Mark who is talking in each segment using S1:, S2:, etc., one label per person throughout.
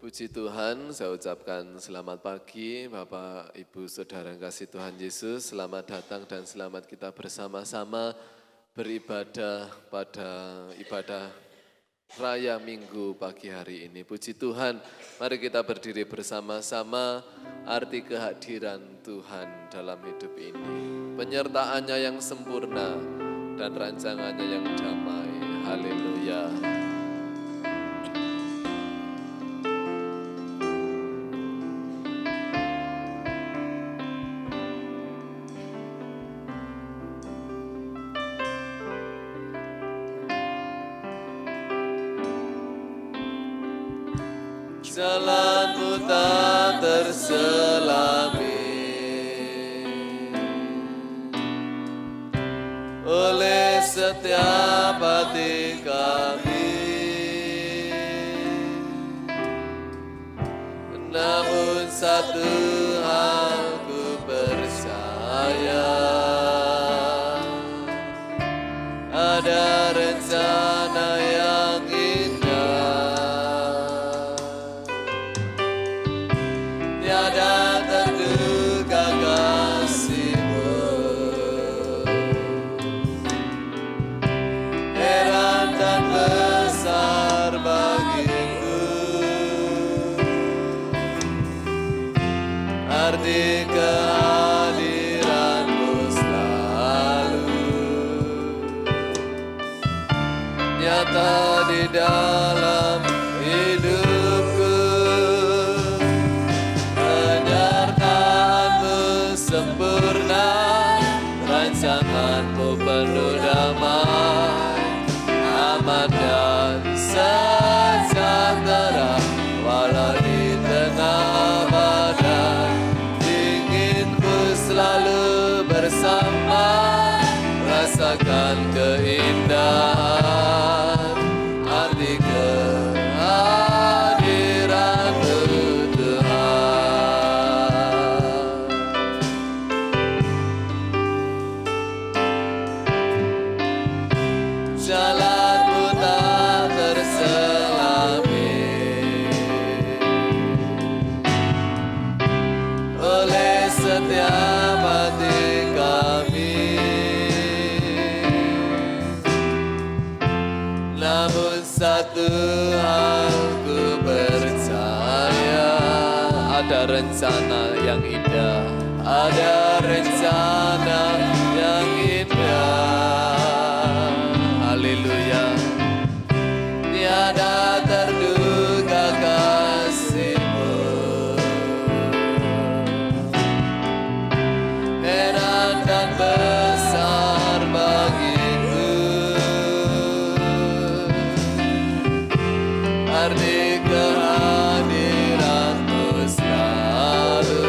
S1: Puji Tuhan, saya ucapkan selamat pagi Bapak, Ibu, Saudara yang kasih Tuhan Yesus. Selamat datang dan selamat kita bersama-sama beribadah pada ibadah Raya Minggu pagi hari ini. Puji Tuhan, mari kita berdiri bersama-sama arti kehadiran Tuhan dalam hidup ini. Penyertaannya yang sempurna dan rancangannya yang damai. Haleluya. Jalanmu tak terselami oleh setiap hati kami, namun satu hal ku percaya, ada rencana yang tiada terduga kasih-Mu, heran dan besar bagiku, arti kehadiran-Mu selalu nyata di dalam hidupku. Sempurna, rancangan-Mu penuh damai, aman dan sejahtera, walau di tengah badai. Inginku selalu bersama, rasakan keindahan arti kehadiran-Mu Tuhan. Jalan-Mu tak terselami oleh setiap hati kami, namun satu hal ku percaya, ada rencana yang indah, ada rencana yang indah. Haleluya. Tiada terduga kasih-Mu, heran dan besar bagiku, arti kehadiran-Mu selalu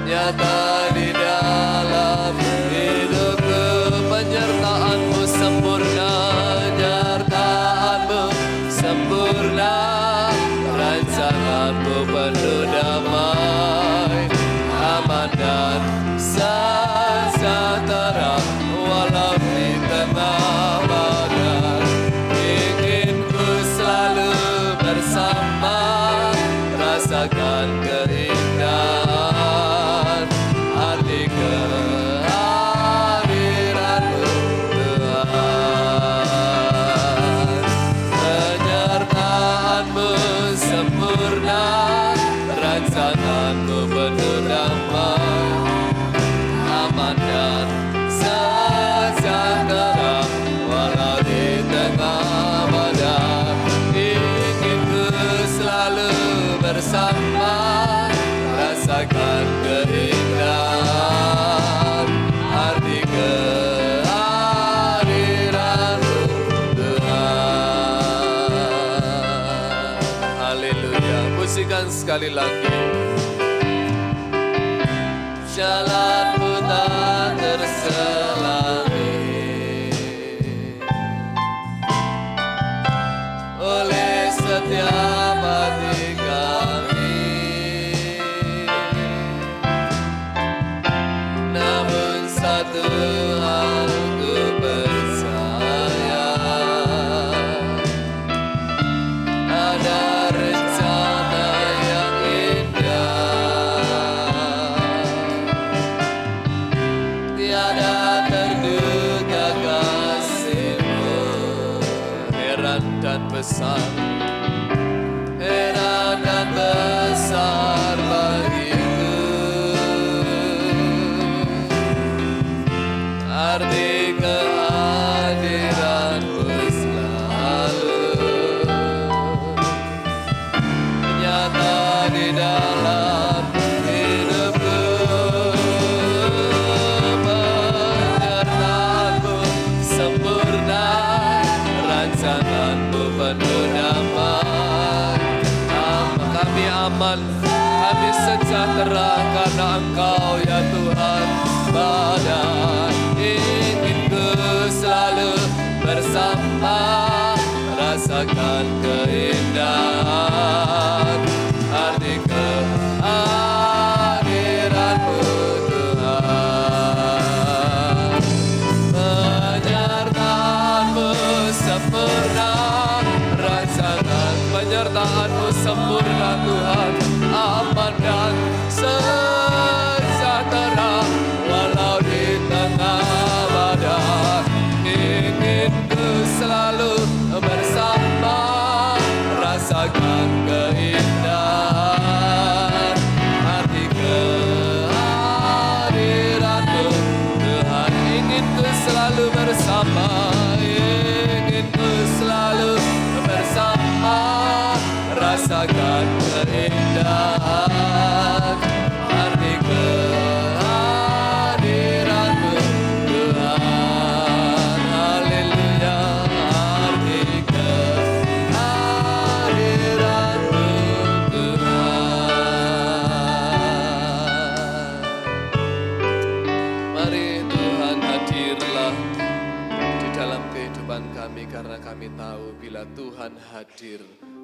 S1: nyata di dalam hidupku. Penyertaan-Mu sempurna, nyertaan-Mu sempurna, rancangan-Mu penuh damai, aman dan sejahtera, walau di tengah badai. Inginku selalu bersama, rasakan keindahan arti kehadiran-Mu Tuhan. Penyertaan-Mu sempurna, rancangan-Mu penuh damai, aman dan sejahtera, walau di tengah badai. Inginku selalu bersama, rasakan keindahan arti kehadiran-Mu Tuhan. Haleluya. Pujikan sekali lagi. Jalan-Mu tak terselami oleh setiap hati kami, namun satu hal ku percaya, sejahtera karena Engkau ya Tuhan. Badan inginku selalu bersama, rasakan keindahan arti kehadiran-Mu Tuhan. Penyertaan-Mu sempurna, rasakan penyertaan-Mu sempurna Tuhan. Aman dan sejahtera walau di tengah badai, ingin ku selalu bersama, rasakan keindahan arti kehadiran-Mu Tuhan. Ingin ku selalu bersama, ingin ku selalu bersama, rasakan keindahan arti kehadiran-Mu Tuhan. Haleluya, arti kehadiran-Mu Tuhan. Mari Tuhan hadirlah di dalam kehidupan kami, karena kami tahu bila Tuhan hadir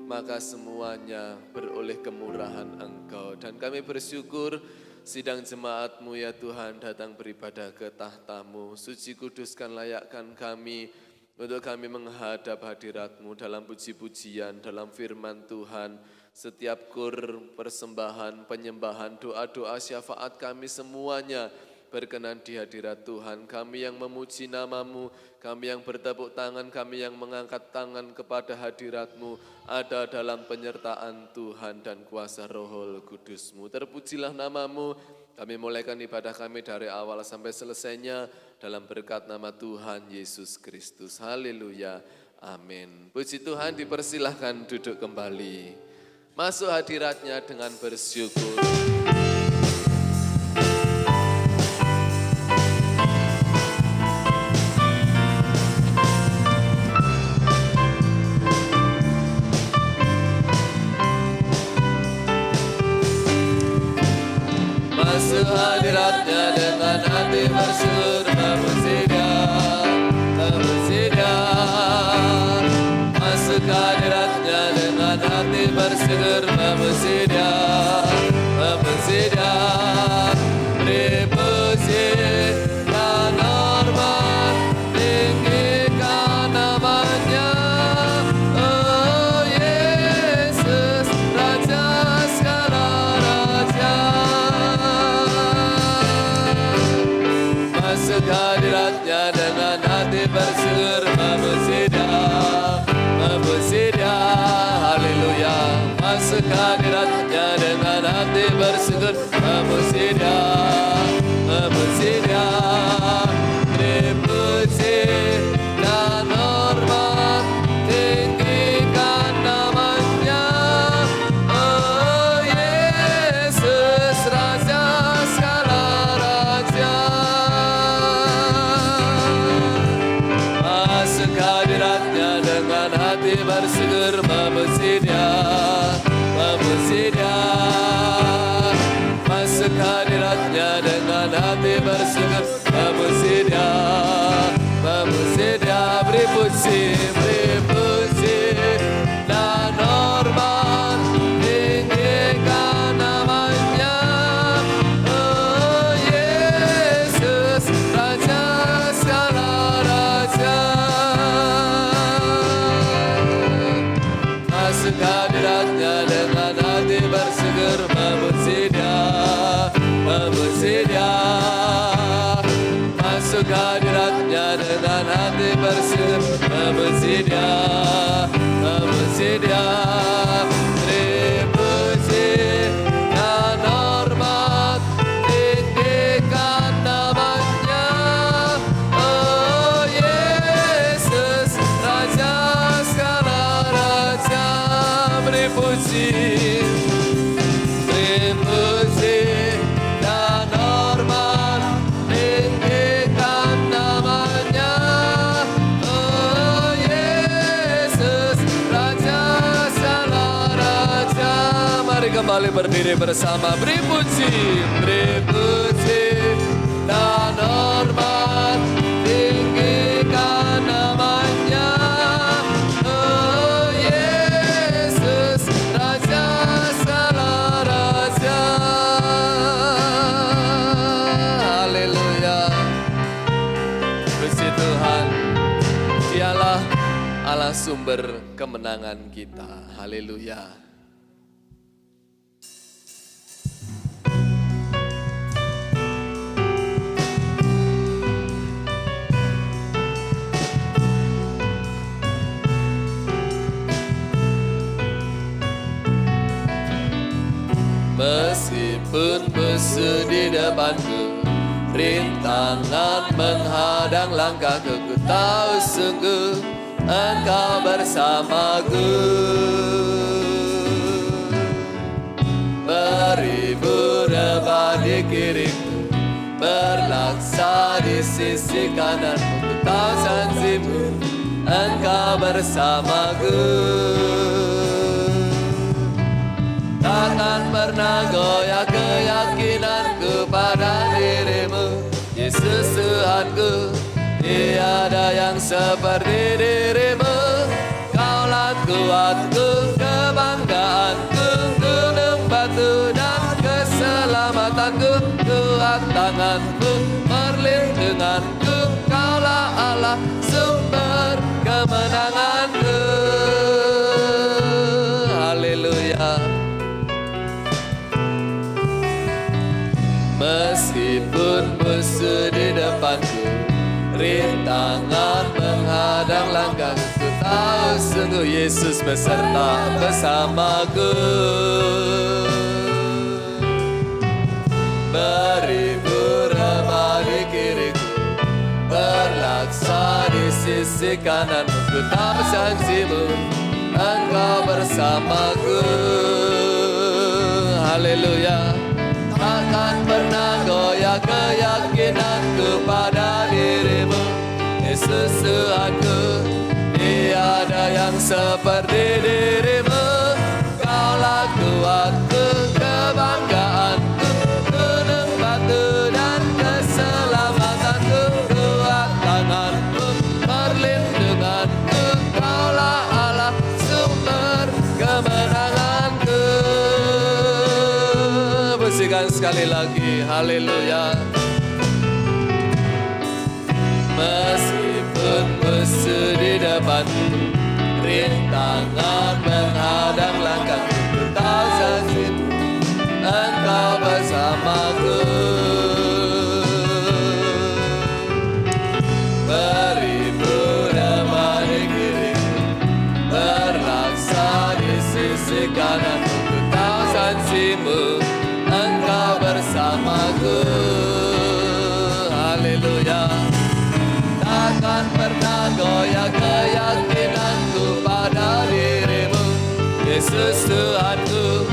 S1: maka semuanya beroleh kemurahan Engkau. Dan kami bersyukur sidang jemaat-Mu ya Tuhan datang beribadah ke tahta-Mu. Suci, kuduskan, layakkan kami untuk kami menghadap hadirat-Mu dalam puji-pujian, dalam firman Tuhan. Setiap kur, persembahan, penyembahan, doa-doa, syafaat kami semuanya berkenan di hadirat Tuhan. Kami yang memuji nama-Mu, kami yang bertepuk tangan, kami yang mengangkat tangan kepada hadirat-Mu, ada dalam penyertaan Tuhan dan kuasa Roh Kudus-Mu. Terpujilah nama-Mu, kami mulaikan ibadah kami dari awal sampai selesainya dalam berkat nama Tuhan Yesus Kristus. Haleluya, amin. Puji Tuhan, dipersilahkan duduk kembali. Masuk hadirat-Nya dengan bersyukur. Masuk hadirat-Nya dengan hati bersyukur, memuji Dia, memuji Dia. Masuk hadirat-Nya dengan hati bersyukur, memuji Dia, memuji Dia. Beri puji dan hormat, tinggikan nama-Nya. Oh Yesus, Raja segala raja. Masuk hadirat-Nya dengan hati bersyukur, memuji Dia, memuji Dia. Haleluya. Masuk hadirat-Nya dengan hati bersyukur, memuji Dia, memuji Dia. Beri puji dan hormat, tinggikan nama-Nya. Oh Yesus, Raja segala raja. Masuk hadirat-Nya dengan hati bersyukur, memuji Dia, memuji Dia. Masuk hadirat-Nya dengan hati bersyukur, memuji Dia, memuji Dia. Beri puji, beri puji dan hormat, tinggikan nama-Nya. Oh Yesus, Raja segala raja. Masuk hadirat-Nya dengan hati bersyukur, memuji Dia, memuji Dia. Masuk hadirat-Nya dengan hati bersyukur, memuji Dia, memuji Dia. Beri puji dan hormat, tinggikan nama-Nya. Oh Yesus, Raja segala raja. Beri puji, beri puji dan hormat, tinggikan nama-Nya. Oh Yesus, Raja segala raja. Mari kembali. kembali berdiri bersama. Beri puji dan hormat, tinggikan namanya. Oh Yesus, Raja segala raja. Haleluya. Puji Tuhan, Dialah Allah sumber kemenangan kita. Haleluya. Meskipun musuh di depanku, rintangan menghadang langkahku, ku tahu sungguh Engkau bersamaku. Beribu rebah di kiriku, berlaksa di sisi kananmu, ku tahu janjimu Engkau bersamaku. Takkan pernah goyah keyakinanku pada dirimu, Yesus Tuhanku. Tiada yang seperti dirimu. Kaulah kuatku, kebanggaanku, gunung batu dan keselamatanku, kuat tanganku, perlindunganku. Kaulah Allah sumber kemenanganku. Haleluya. Meskipun musuh di depanku, rintangan menghadang langkahku, ku tahu sungguh Yesus bersamaku. Beribu rebah di kiriku, berlaksa di sisi kananmu, ku tahu janjimu Engkau bersamaku. Haleluya. Takkan pernah goyah keyakinanku pada dirimu, Yesus Tuhanku. Tiada yang seperti dirimu. Kaulah kuatku, kebanggaanku, gunung batu dan keselamatanku, kuat tanganku, perlindunganku. Kaulah Allah sumber kemenanganku. Pujikan sekali lagi, haleluya. Meskipun musuh di depanku, rintangan menghadang langkahku, ku tahu janjimu Engkau bersamaku. Beribu rebah di kiriku, berlaksa di sisi kananmu, ku tahu janjimu Engkau bersamaku. Haleluya. Takkan pernah goyah keyakinanku pada dirimu, Yesus Tuhanku.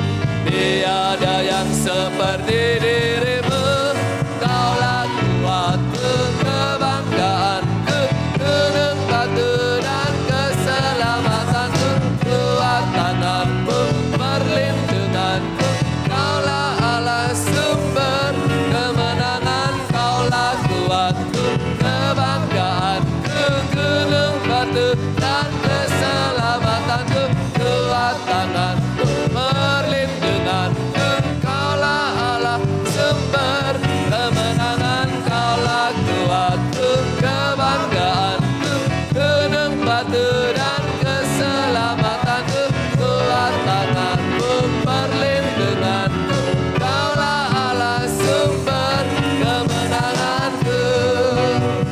S1: Tiada yang seperti dirimu. Kaulah kuatku, kebanggaanku, gunung batu dan keselamatanku, kuat tanganmu, perlindunganku. Kaulah Allah sumber kemenangan. Kaulah kuatku, kebanggaanku, gunung batu dan keselamatanku, kuat tanganku, perlindunganku. Kaulah Allah sumber kemenangan. Kaulah kuatku, kebanggaanku, gunung batu dan keselamatanku, kuat tanganku, perlindunganku. Kaulah Allah sumber kemenanganku,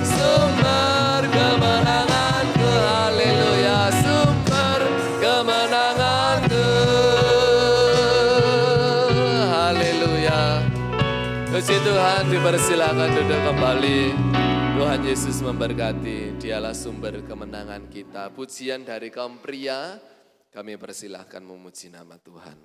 S1: sumber kemenanganku. Haleluya, sumber kemenanganku. Haleluya. Puji Tuhan, dipersilakan duduk kembali. Tuhan Yesus memberkati, Dialah sumber kemenangan kita. Pujian dari kaum pria, kami persilahkan memuji nama Tuhan.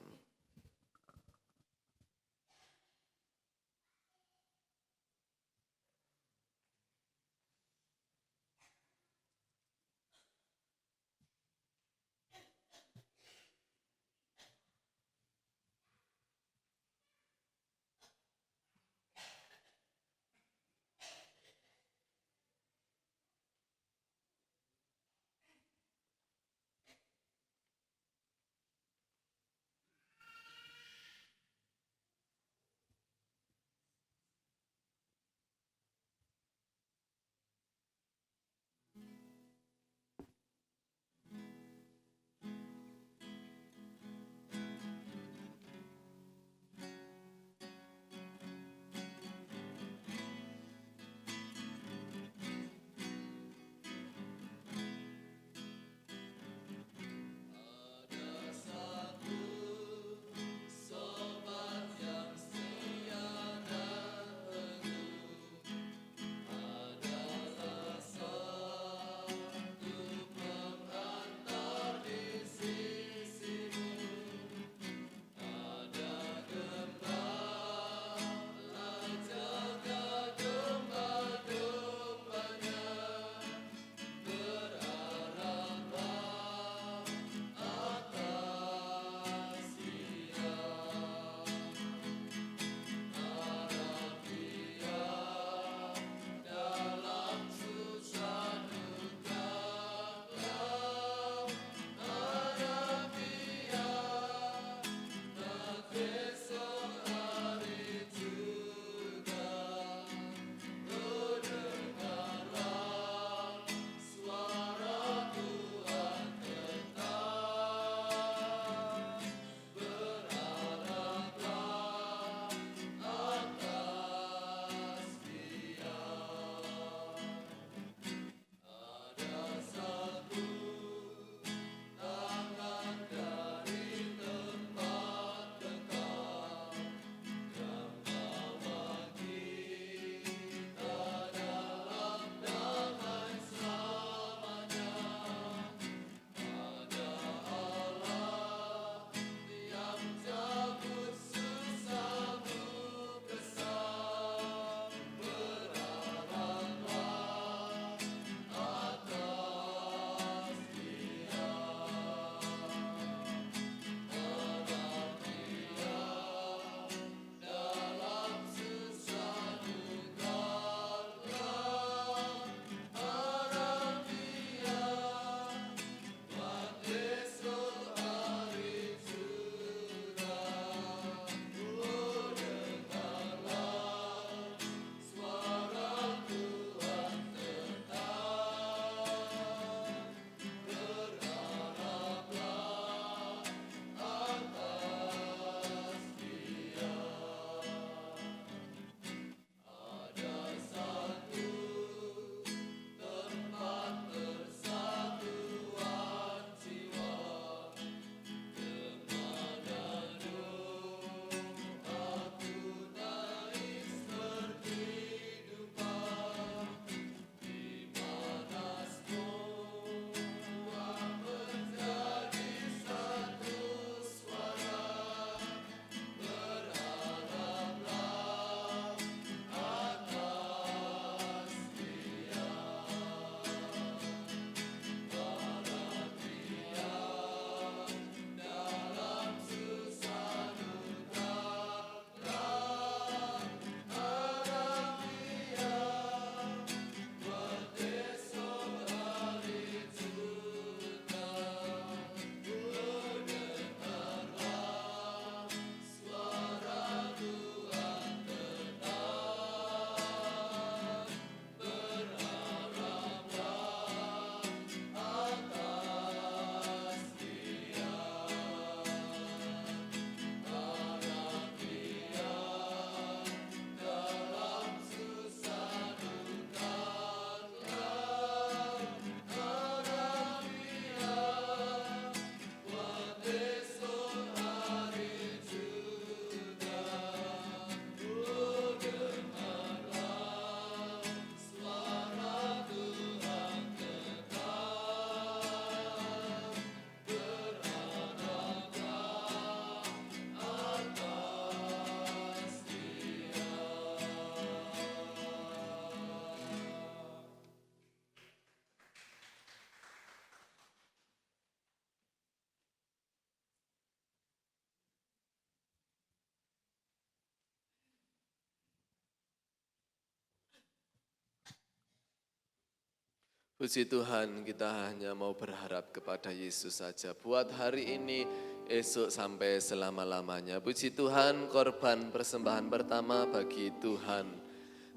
S1: Puji Tuhan, kita hanya mau berharap kepada Yesus saja. Buat hari ini, esok sampai selama-lamanya. Puji Tuhan, korban persembahan pertama bagi Tuhan.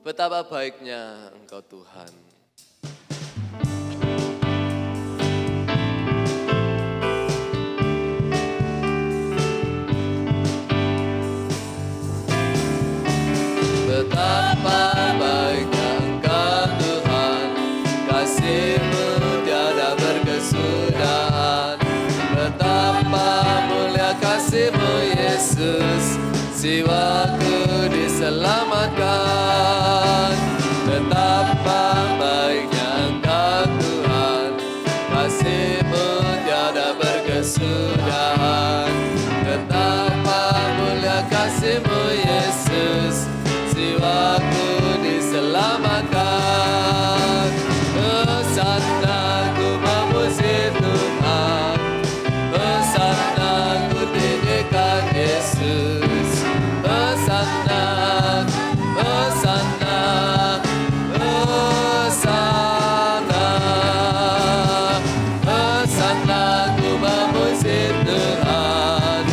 S1: Betapa baiknya Engkau Tuhan. Betapa baiknya Engkau Tuhan, kasih-Mu tiada berkesudahan. Betapa mulia kasih-Mu Yesus, jiwaku diselamatkan. Betapa baiknya Engkau Tuhan, kasih-Mu tiada berkesudahan. Betapa mulia kasih-Mu Yesus, jiwaku diselamatkan. Hosana ku memuji Tuhan, hosana ku tinggikan Yesus. Hosana, hosana, hosana, hosana ku memuji Tuhan,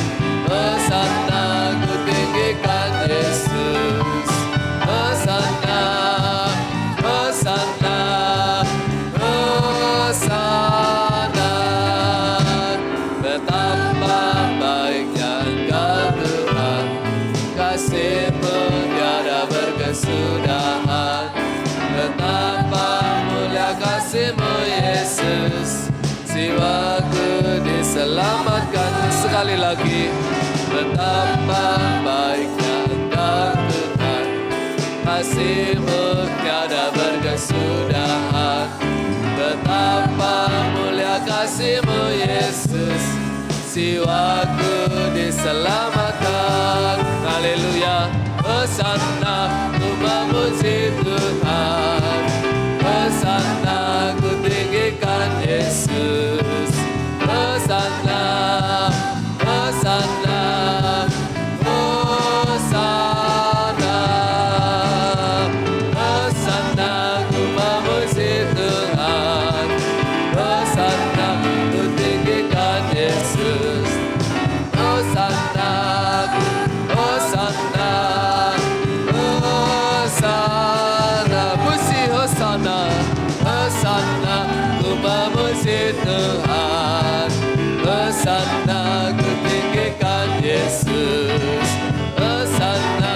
S1: hosana ku tinggikan Yesus. Hosana, hosana, hosana. Betapa baiknya Engkau Tuhan, kasih-Mu tiada berkesudahan. Betapa mulia kasih-Mu Yesus, jiwaku diselamatkan. Sekali lagi, betapa baiknya Engkau Tuhan, kasih-Mu tiada berkesudahan. Betapa mulia kasih-Mu Yesus, jiwaku diselamatkan. Haleluya. Hosana, ku memuji Tuhan, hosana ku tinggikan Yesus. Hosana, hosana, hosana, hosana ku memuji Tuhan, hosana ku tinggikan Yesus. Hosana, hosana, hosana, puji hosana, hosana ku memuji Tuhan, hosana ku tinggikan Yesus. Hosana,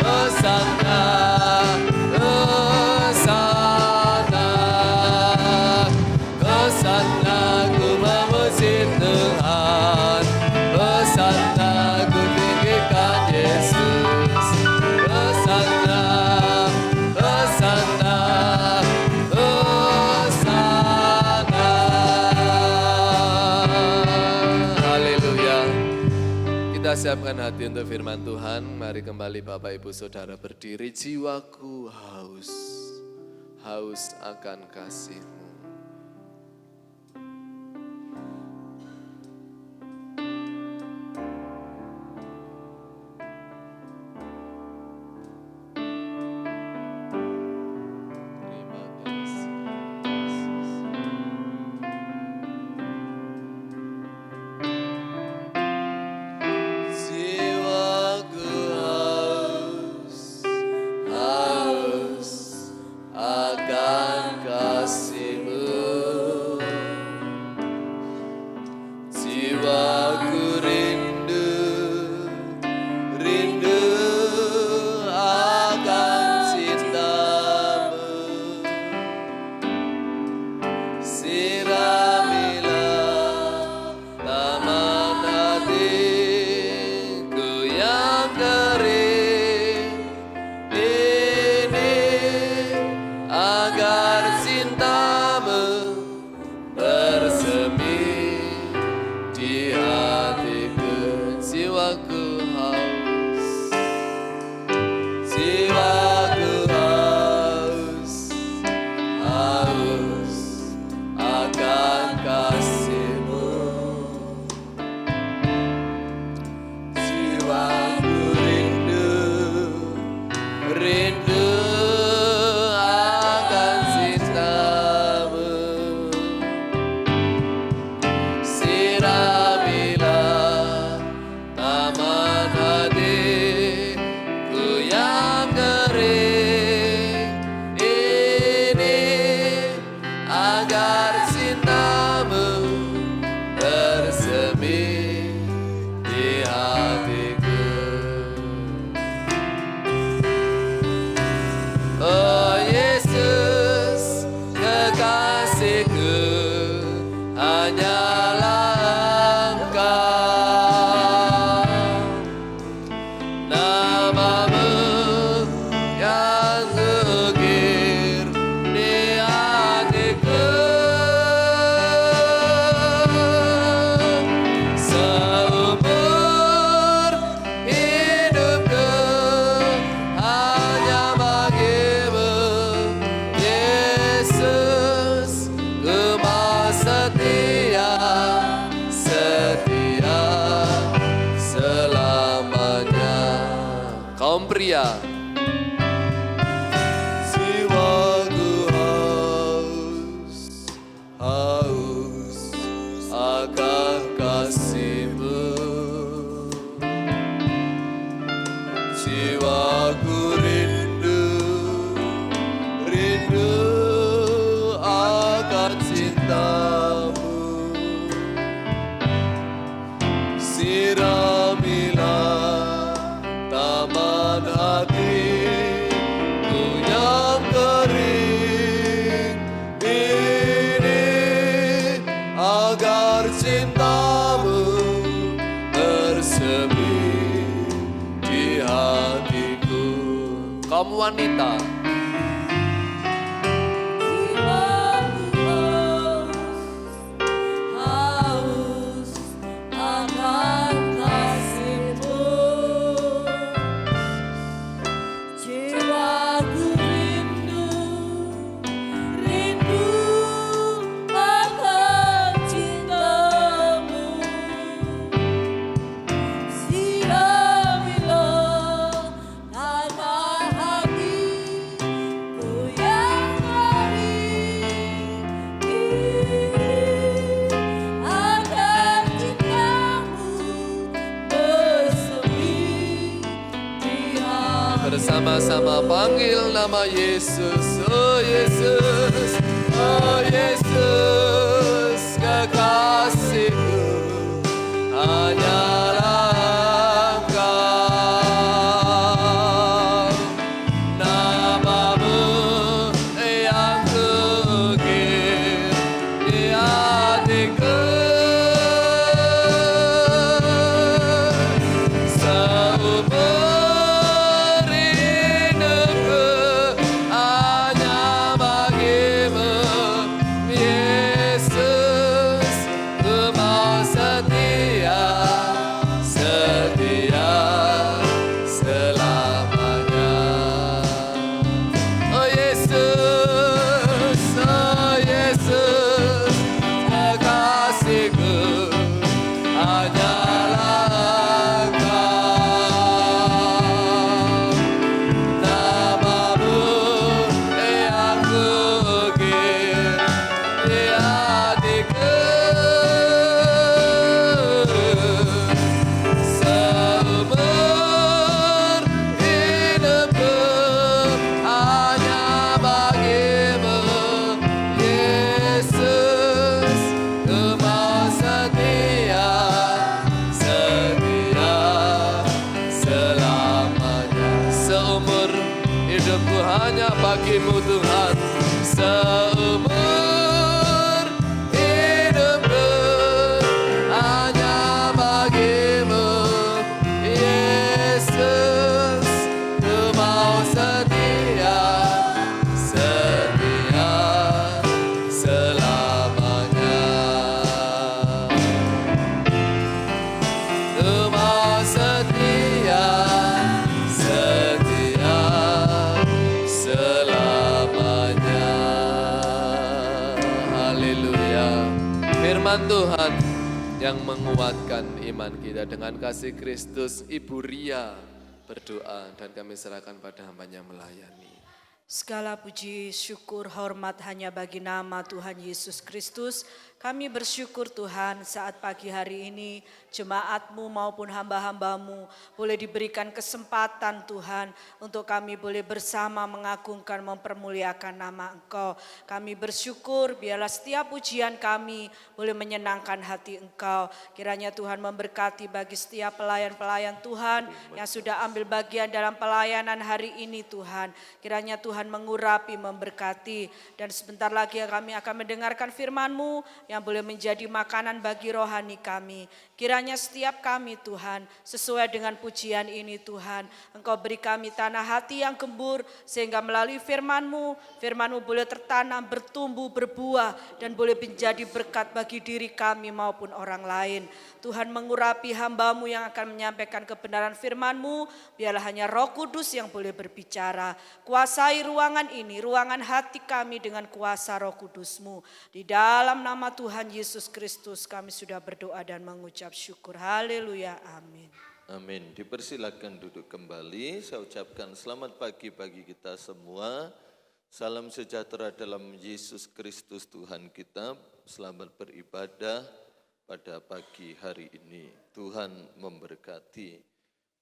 S1: hosana, hosana, hosana ku memuji Tuhan, hosana ku tinggikan Yesus. Hosana, hosana, hosana. Haleluya. Kita siapkan hati untuk firman Tuhan. Mari kembali Bapak Ibu Saudara berdiri. Jiwaku haus, haus akan kasih-Mu. Terima kasih, Yesus. Jiwaku haus, haus akan kasih-Mu. Jiwaku rindu, rindu akan cinta-Mu. Siramilah taman hatiku yang kering ini, agar cinta-Mu bersemi di hatiku. Jiwaku haus, jiwaku haus, haus akan kasih-Mu. Jiwaku rindu, rindu akan cinta. Kaum pria, jiwaku haus akan kasih-Mu. Jiwaku rindu akan cinta-Mu. Siramilah taman hatiku yang kering ini, agar cinta-Mu bersemi di hatiku. Kaum wanita, bersama-sama panggil nama Yesus. Oh Yesus, oh Yesus, kekasihku, hanyalah Engkau. Nama-Mu yang kukir di hatiku. Hidupku hanya bagi-Mu Tuhan, seumur hidupku hanya bagi-Mu Yesus. Ku mau setia selamanya. Ku mau setia selamanya. Haleluya. Firman Tuhan yang menguatkan iman kita. Dengan kasih Kristus, Ibu Ria berdoa dan kami serahkan pada hamba-Nya melayani.
S2: Segala puji, syukur, hormat hanya bagi nama Tuhan Yesus Kristus. Kami bersyukur Tuhan saat pagi hari ini jemaat-Mu maupun hamba-hamba-Mu boleh diberikan kesempatan Tuhan untuk kami boleh bersama mengagungkan, mempermuliakan nama Engkau. Kami bersyukur biarlah setiap pujian kami boleh menyenangkan hati Engkau. Kiranya Tuhan memberkati bagi setiap pelayan-pelayan Tuhan yang sudah ambil bagian dalam pelayanan hari ini Tuhan. Kiranya Tuhan mengurapi, memberkati, dan sebentar lagi kami akan mendengarkan firman-Mu yang boleh menjadi makanan bagi rohani kami. Kiranya setiap kami Tuhan sesuai dengan pujian ini Tuhan, Engkau beri kami tanah hati yang gembur sehingga melalui firman-Mu boleh tertanam, bertumbuh, berbuah dan boleh menjadi berkat bagi diri kami maupun orang lain. Tuhan mengurapi hamba-Mu yang akan menyampaikan kebenaran firman-Mu, biarlah hanya Roh Kudus yang boleh berbicara. Kuasai ruangan ini, ruangan hati kami dengan kuasa Roh Kudus-Mu. Di dalam nama Tuhan Yesus Kristus kami sudah berdoa dan mengucap syukur. Haleluya, amin.
S3: Amin. Dipersilakan duduk kembali. Saya ucapkan selamat pagi bagi kita semua. Salam sejahtera dalam Yesus Kristus Tuhan kita. Selamat beribadah pada pagi hari ini. Tuhan memberkati.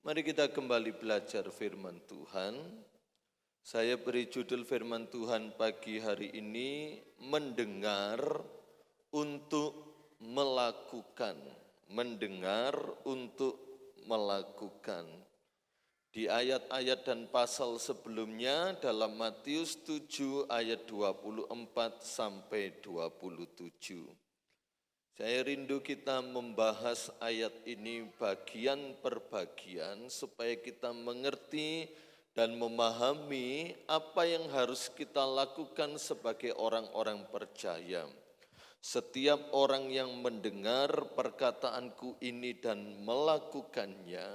S3: Mari kita kembali belajar firman Tuhan. Saya beri judul firman Tuhan pagi hari ini, mendengar untuk melakukan. Mendengar untuk melakukan. Di ayat-ayat dan pasal sebelumnya dalam Matius 7 ayat 24 sampai 27. Saya rindu kita membahas ayat ini bagian per bagian supaya kita mengerti dan memahami apa yang harus kita lakukan sebagai orang-orang percaya. Setiap orang yang mendengar perkataanku ini dan melakukannya,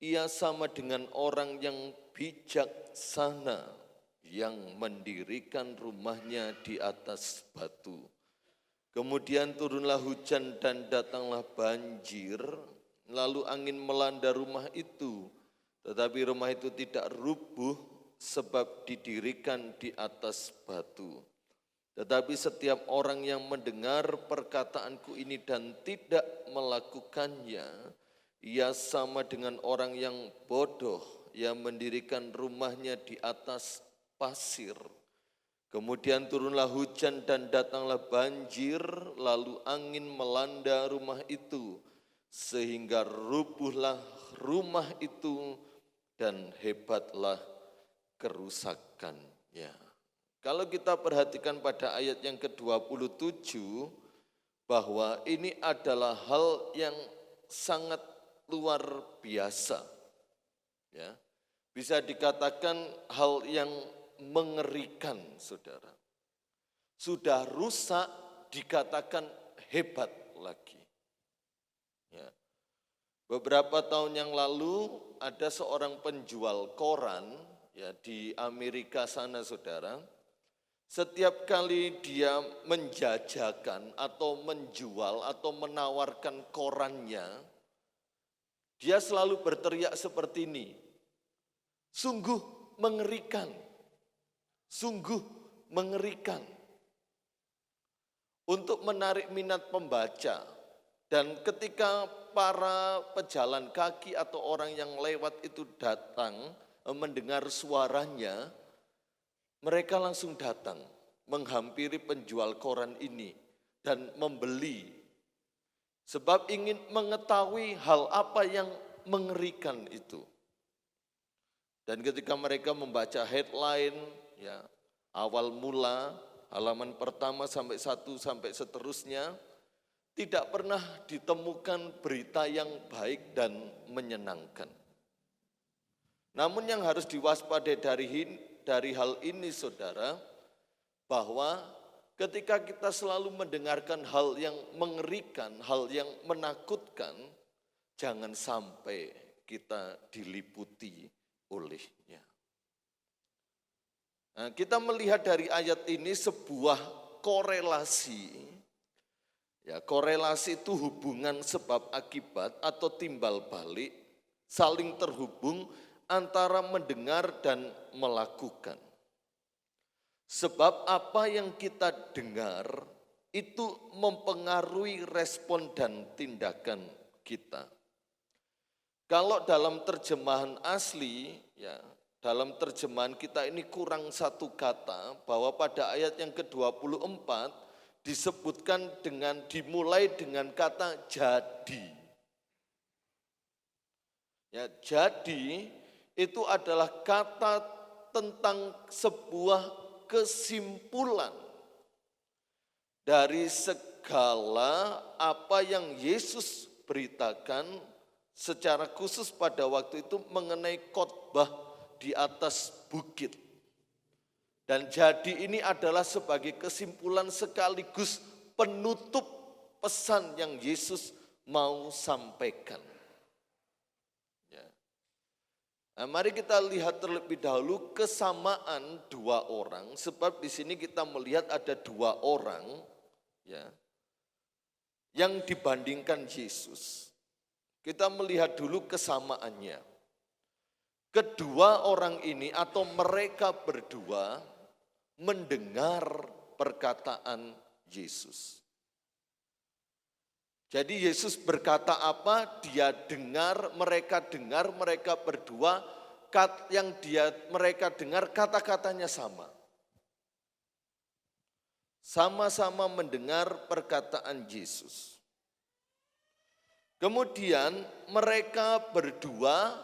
S3: ia sama dengan orang yang bijaksana yang mendirikan rumahnya di atas batu. Kemudian turunlah hujan dan datanglah banjir, lalu angin melanda rumah itu, tetapi rumah itu tidak rubuh sebab didirikan di atas batu. Tetapi setiap orang yang mendengar perkataanku ini dan tidak melakukannya, ia sama dengan orang yang bodoh yang mendirikan rumahnya di atas pasir. Kemudian turunlah hujan dan datanglah banjir, lalu angin melanda rumah itu, sehingga rubuhlah rumah itu dan hebatlah kerusakannya. Kalau kita perhatikan pada ayat yang ke-27, bahwa ini adalah hal yang sangat luar biasa. Ya, bisa dikatakan hal yang mengerikan, saudara. Sudah rusak dikatakan hebat lagi. Ya. Beberapa tahun yang lalu ada seorang penjual koran ya di Amerika sana, saudara. Setiap kali dia menjajakan atau menjual atau menawarkan korannya, dia selalu berteriak seperti ini, sungguh mengerikan, sungguh mengerikan. Untuk menarik minat pembaca, dan ketika para pejalan kaki atau orang yang lewat itu datang mendengar suaranya, mereka langsung datang menghampiri penjual koran ini dan membeli. Sebab ingin mengetahui hal apa yang mengerikan itu. Dan ketika mereka membaca headline, ya, awal mula, halaman pertama sampai 1 sampai seterusnya, tidak pernah ditemukan berita yang baik dan menyenangkan. Namun yang harus diwaspadai dari hal ini, saudara, bahwa ketika kita selalu mendengarkan hal yang mengerikan, hal yang menakutkan, jangan sampai kita diliputi olehnya. Nah, kita melihat dari ayat ini sebuah korelasi. Ya, korelasi itu hubungan sebab akibat atau timbal balik, saling terhubung antara mendengar dan melakukan. Sebab apa yang kita dengar itu mempengaruhi respon dan tindakan kita. Kalau dalam terjemahan asli, ya, dalam terjemahan kita ini kurang satu kata, bahwa pada ayat yang ke-24 disebutkan dimulai dengan kata jadi. Ya, jadi itu adalah kata tentang sebuah kesimpulan dari segala apa yang Yesus beritakan secara khusus pada waktu itu mengenai khotbah di atas bukit. Dan jadi ini adalah sebagai kesimpulan sekaligus penutup pesan yang Yesus mau sampaikan. Nah, mari kita lihat terlebih dahulu kesamaan dua orang, sebab di sini kita melihat ada dua orang ya, yang dibandingkan Yesus. Kita melihat dulu kesamaannya. Kedua orang ini atau mereka berdua mendengar perkataan Yesus. Jadi Yesus berkata apa? Dia dengar, mereka berdua, yang mereka dengar kata-katanya sama. Sama-sama mendengar perkataan Yesus. Kemudian mereka berdua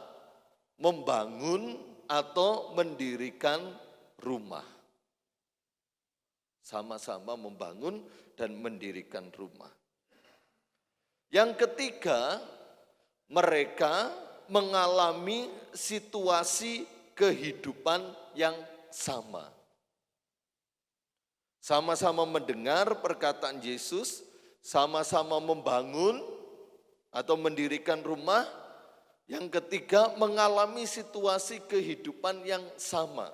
S3: membangun atau mendirikan rumah. Sama-sama membangun dan mendirikan rumah. Yang ketiga, mereka mengalami situasi kehidupan yang sama. Sama-sama mendengar perkataan Yesus, sama-sama membangun atau mendirikan rumah. Yang ketiga, mengalami situasi kehidupan yang sama.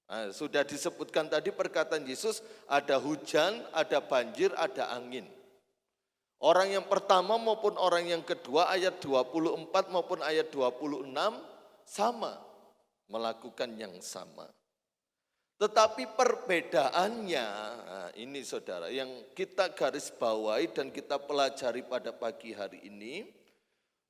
S3: Nah, sudah disebutkan tadi perkataan Yesus, ada hujan, ada banjir, ada angin. Orang yang pertama maupun orang yang kedua ayat 24 maupun ayat 26 sama, melakukan yang sama. Tetapi perbedaannya, nah ini saudara, yang kita garis bawahi dan kita pelajari pada pagi hari ini,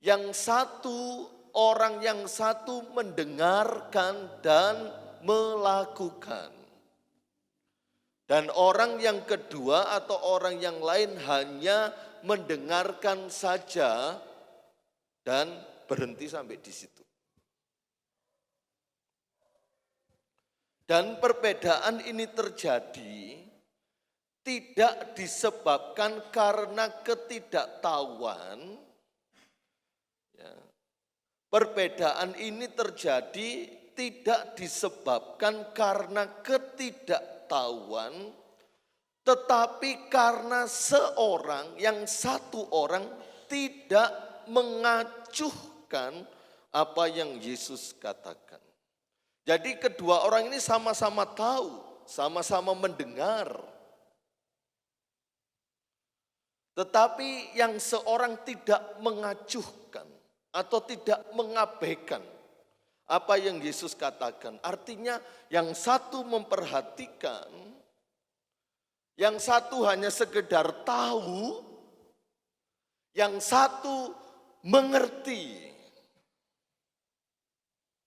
S3: yang satu, orang yang satu mendengarkan dan melakukan. Dan orang yang kedua atau orang yang lain hanya mendengarkan saja dan berhenti sampai di situ. Dan perbedaan ini terjadi tidak disebabkan karena ketidaktahuan. Ya. Perbedaan ini terjadi tidak disebabkan karena ketidaktahuan, tetapi karena satu orang tidak mengacuhkan apa yang Yesus katakan. Jadi kedua orang ini sama-sama tahu, sama-sama mendengar. Tetapi yang seorang tidak mengacuhkan atau tidak mengabaikan apa yang Yesus katakan. Artinya yang satu memperhatikan, yang satu hanya sekedar tahu, yang satu mengerti.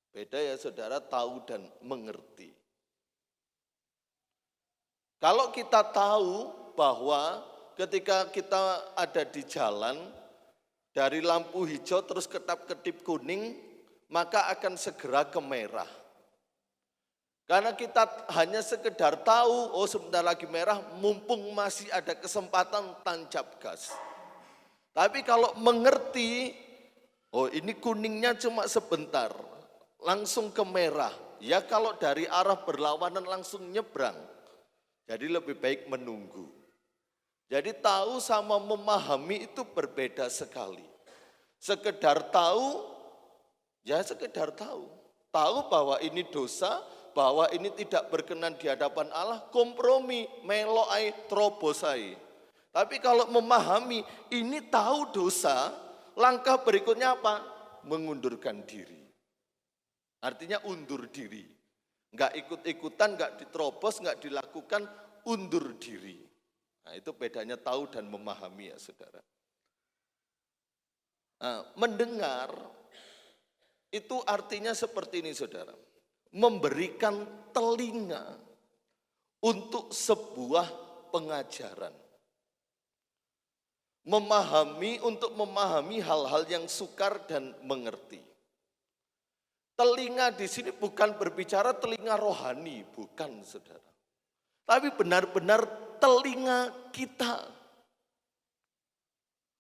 S3: Beda ya saudara, tahu dan mengerti. Kalau kita tahu bahwa ketika kita ada di jalan, dari lampu hijau terus ketap-ketip kuning, maka akan segera ke merah. Karena kita hanya sekedar tahu, oh sebentar lagi merah, mumpung masih ada kesempatan tancap gas. Tapi kalau mengerti, oh ini kuningnya cuma sebentar, langsung ke merah. Ya kalau dari arah berlawanan langsung nyebrang. Jadi lebih baik menunggu. Jadi tahu sama memahami itu berbeda sekali. Sekedar tahu, ya sekedar tahu. Tahu bahwa ini dosa, bahwa ini tidak berkenan di hadapan Allah, kompromi, meloai, trobosai. Tapi kalau memahami, ini tahu dosa, langkah berikutnya apa? Mengundurkan diri. Artinya undur diri. Enggak ikut-ikutan, enggak diterobos, enggak dilakukan, undur diri. Nah itu bedanya tahu dan memahami ya saudara. Nah, mendengar itu artinya seperti ini saudara. Memberikan telinga untuk sebuah pengajaran. Memahami untuk memahami hal-hal yang sukar dan mengerti. Telinga di sini bukan berbicara telinga rohani, bukan saudara. Tapi benar-benar telinga kita.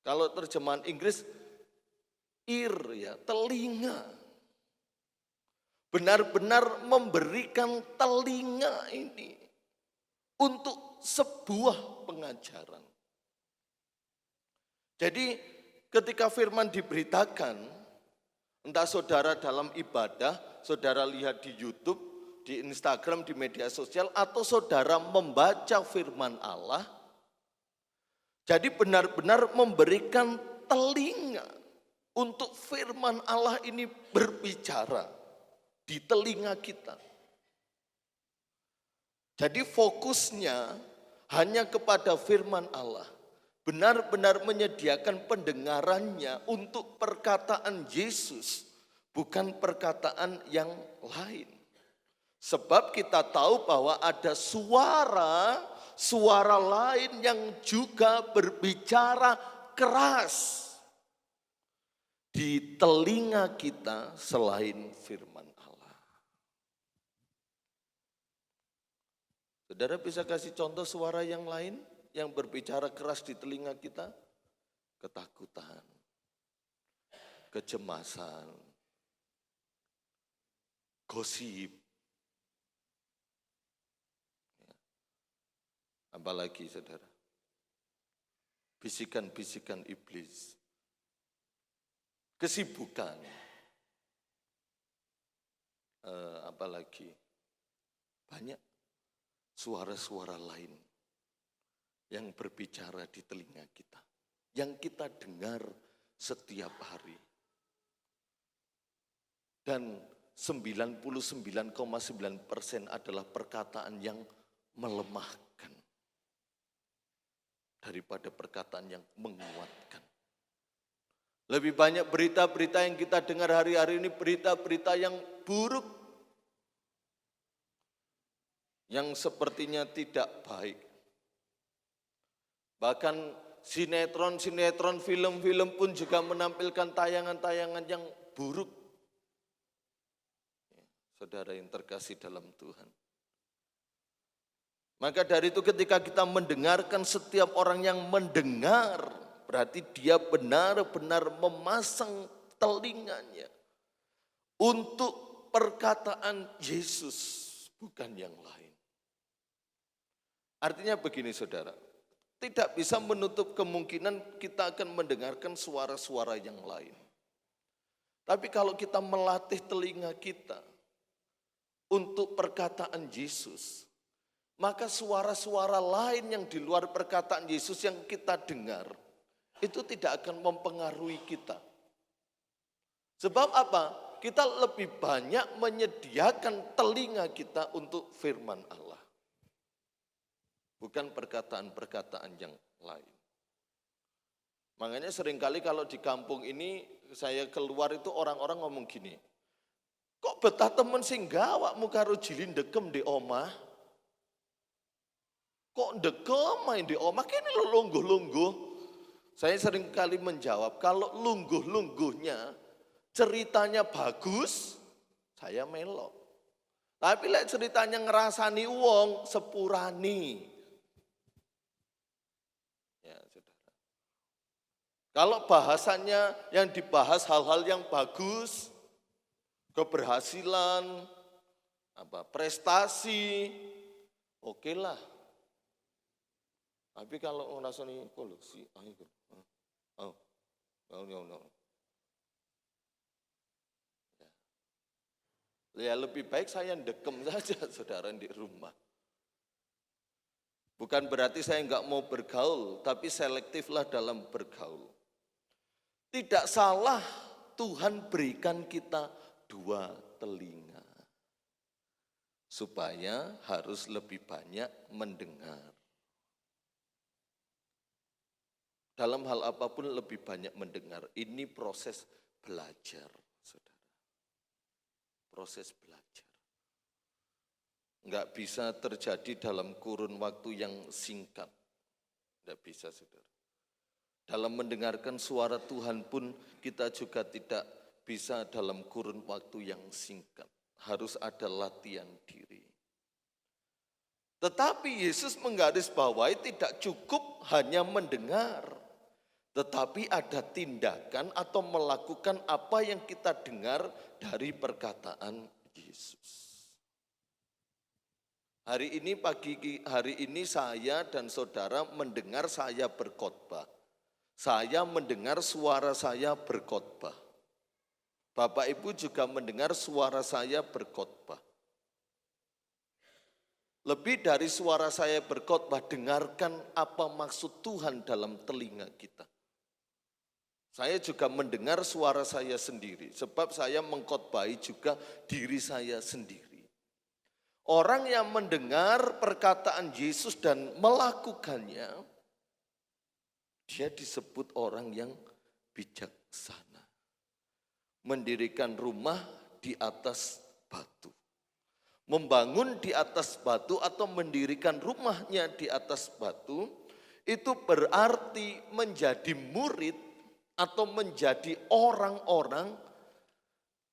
S3: Kalau terjemahan Inggris, ear ya, telinga. Benar-benar memberikan telinga ini untuk sebuah pengajaran. Jadi ketika firman diberitakan, entah saudara dalam ibadah, saudara lihat di YouTube, di Instagram, di media sosial, atau saudara membaca firman Allah, jadi benar-benar memberikan telinga untuk firman Allah ini berbicara di telinga kita. Jadi fokusnya hanya kepada firman Allah. Benar-benar menyediakan pendengarannya untuk perkataan Yesus, bukan perkataan yang lain. Sebab kita tahu bahwa ada suara lain yang juga berbicara keras di telinga kita selain firman Allah. Saudara bisa kasih contoh suara yang lain yang berbicara keras di telinga kita? Ketakutan, kecemasan, gosip. Apalagi saudara, bisikan-bisikan iblis, kesibukan, apalagi banyak suara-suara lain yang berbicara di telinga kita, yang kita dengar setiap hari. Dan 99,9% adalah perkataan yang melemahkan daripada perkataan yang menguatkan. Lebih banyak berita-berita yang kita dengar hari-hari ini, berita-berita yang buruk, yang sepertinya tidak baik. Bahkan sinetron, film-film pun juga menampilkan tayangan-tayangan yang buruk. Saudara yang terkasih dalam Tuhan. Maka dari itu ketika kita mendengarkan, setiap orang yang mendengar, berarti dia benar-benar memasang telinganya untuk perkataan Yesus, bukan yang lain. Artinya begini saudara, tidak bisa menutup kemungkinan kita akan mendengarkan suara-suara yang lain. Tapi kalau kita melatih telinga kita untuk perkataan Yesus, maka suara-suara lain yang di luar perkataan Yesus yang kita dengar, itu tidak akan mempengaruhi kita. Sebab apa? Kita lebih banyak menyediakan telinga kita untuk firman Allah. Bukan perkataan-perkataan yang lain. Makanya seringkali kalau di kampung ini saya keluar itu orang-orang ngomong gini, kok betah temen sing gawakmu karo jilin dekem di omah? Kok dekem main di omah, kini lo lungguh-lungguh. Saya seringkali menjawab, kalau lungguh-lungguhnya ceritanya bagus, saya melok. Tapi lek ceritanya ngerasani wong, sepurani. Ya, saudara. Kalau bahasanya yang dibahas hal-hal yang bagus, keberhasilan, prestasi, oke lah. Tapi kalau ngerasani kolusi, ya lebih baik saya dekem saja saudara di rumah. Bukan berarti saya enggak mau bergaul, tapi selektiflah dalam bergaul. Tidak salah Tuhan berikan kita dua telinga. Supaya harus lebih banyak mendengar. Dalam hal apapun lebih banyak mendengar. Ini proses belajar, saudara. Proses belajar. Enggak bisa terjadi dalam kurun waktu yang singkat. Enggak bisa, saudara. Dalam mendengarkan suara Tuhan pun kita juga tidak bisa dalam kurun waktu yang singkat. Harus ada latihan diri. Tetapi Yesus menggarisbawahi tidak cukup hanya mendengar. Tetapi ada tindakan atau melakukan apa yang kita dengar dari perkataan Yesus. Hari ini saya dan saudara mendengar saya berkhotbah. Saya mendengar suara saya berkhotbah. Bapak Ibu juga mendengar suara saya berkhotbah. Lebih dari suara saya berkhotbah, dengarkan apa maksud Tuhan dalam telinga kita. Saya juga mendengar suara saya sendiri, sebab saya mengkhotbahi juga diri saya sendiri. Orang yang mendengar perkataan Yesus dan melakukannya, dia disebut orang yang bijaksana. Mendirikan rumah di atas batu. Membangun di atas batu atau mendirikan rumahnya di atas batu, itu berarti menjadi murid atau menjadi orang-orang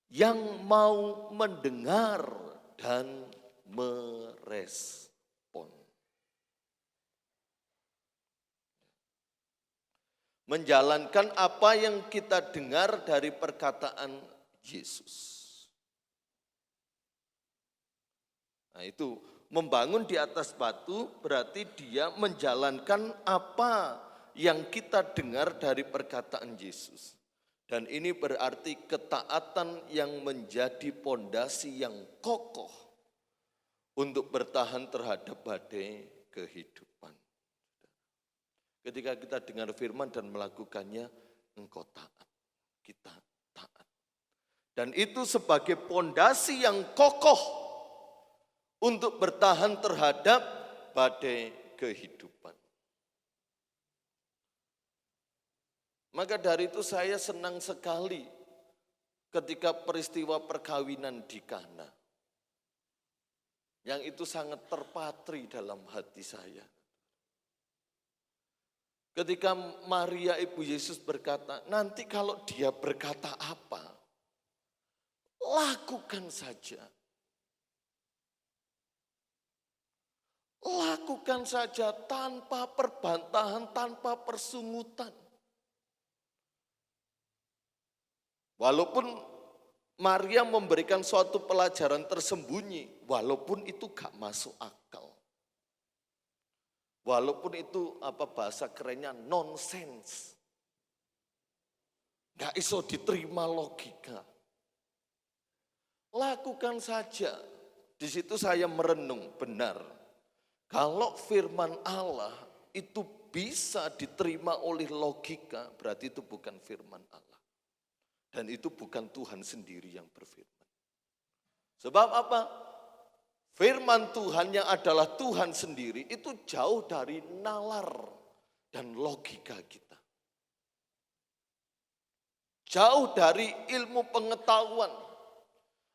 S3: yang mau mendengar dan merespon. Menjalankan apa yang kita dengar dari perkataan Yesus. Nah itu, membangun di atas batu berarti dia menjalankan apa yang kita dengar dari perkataan Yesus. Dan ini berarti ketaatan yang menjadi pondasi yang kokoh untuk bertahan terhadap badai kehidupan. Ketika kita dengar firman dan melakukannya, engkau taat, kita taat. Dan itu sebagai pondasi yang kokoh untuk bertahan terhadap badai kehidupan. Maka dari itu saya senang sekali ketika peristiwa perkawinan di Kana. Yang itu sangat terpatri dalam hati saya. Ketika Maria Ibu Yesus berkata, nanti kalau dia berkata apa, lakukan saja. Lakukan saja tanpa perbantahan, tanpa persungutan. Walaupun Maria memberikan suatu pelajaran tersembunyi, walaupun itu gak masuk akal. Walaupun itu bahasa kerennya nonsense. Gak iso diterima logika. Lakukan saja. Di situ saya merenung benar. Kalau firman Allah itu bisa diterima oleh logika, berarti itu bukan firman Allah. Dan itu bukan Tuhan sendiri yang berfirman. Sebab apa? Firman Tuhan yang adalah Tuhan sendiri itu jauh dari nalar dan logika kita. Jauh dari ilmu pengetahuan.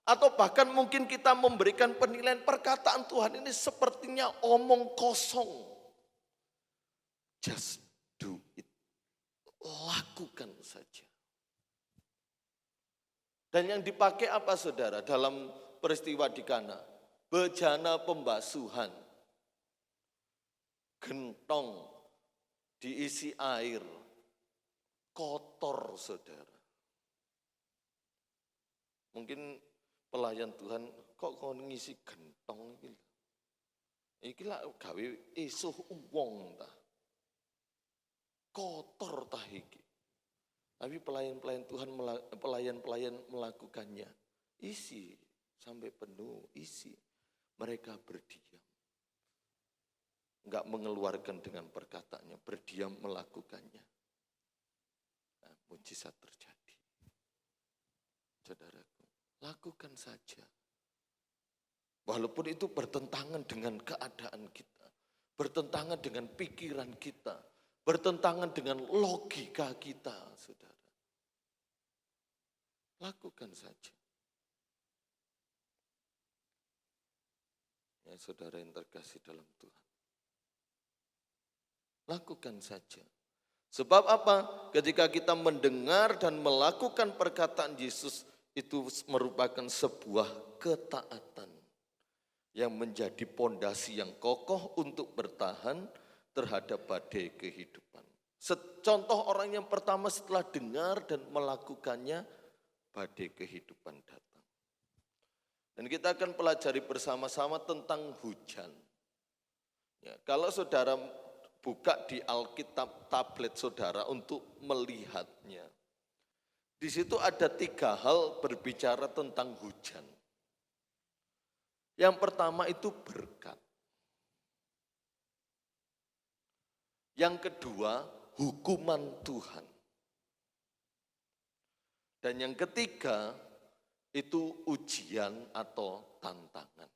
S3: Atau bahkan mungkin kita memberikan penilaian perkataan Tuhan ini sepertinya omong kosong. Just do it. Lakukan saja. Dan yang dipakai apa saudara dalam peristiwa di Kana? Bejana pembasuhan. Gentong diisi air. Kotor saudara. Mungkin pelayan Tuhan, kok kau ngisi gentong iki? Iki lah gawe isuh wong ta. Kotor tah iki. Tapi pelayan-pelayan Tuhan, pelayan-pelayan melakukannya. Isi sampai penuh, isi. Mereka berdiam. Enggak mengeluarkan dengan perkataannya, berdiam melakukannya. Nah, mujizat terjadi. Saudaraku, lakukan saja. Walaupun itu bertentangan dengan keadaan kita, bertentangan dengan pikiran kita, bertentangan dengan logika kita, saudara. Lakukan saja. Ya, saudara yang terkasih dalam Tuhan. Lakukan saja. Sebab apa? Ketika kita mendengar dan melakukan perkataan Yesus, itu merupakan sebuah ketaatan yang menjadi pondasi yang kokoh untuk bertahan terhadap badai kehidupan. Contoh orang yang pertama setelah dengar dan melakukannya, badai kehidupan datang. Dan kita akan pelajari bersama-sama tentang hujan. Ya, kalau saudara buka di Alkitab tablet saudara untuk melihatnya. Di situ ada 3 hal berbicara tentang hujan. Yang pertama itu berkat. Yang kedua, hukuman Tuhan. Dan yang ketiga, itu ujian atau tantangan.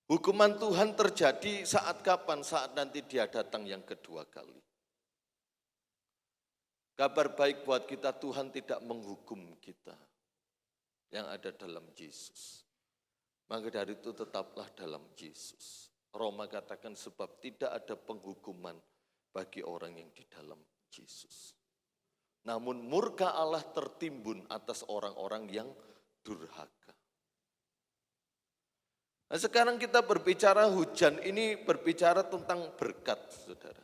S3: Hukuman Tuhan terjadi saat kapan? Saat nanti Dia datang yang kedua kali. Kabar baik buat kita, Tuhan tidak menghukum kita yang ada dalam Yesus. Maka dari itu tetaplah dalam Yesus. Roma katakan sebab tidak ada penghukuman bagi orang yang di dalam Yesus. Namun murka Allah tertimbun atas orang-orang yang durhaka. Nah, sekarang kita berbicara hujan, ini berbicara tentang berkat, saudara.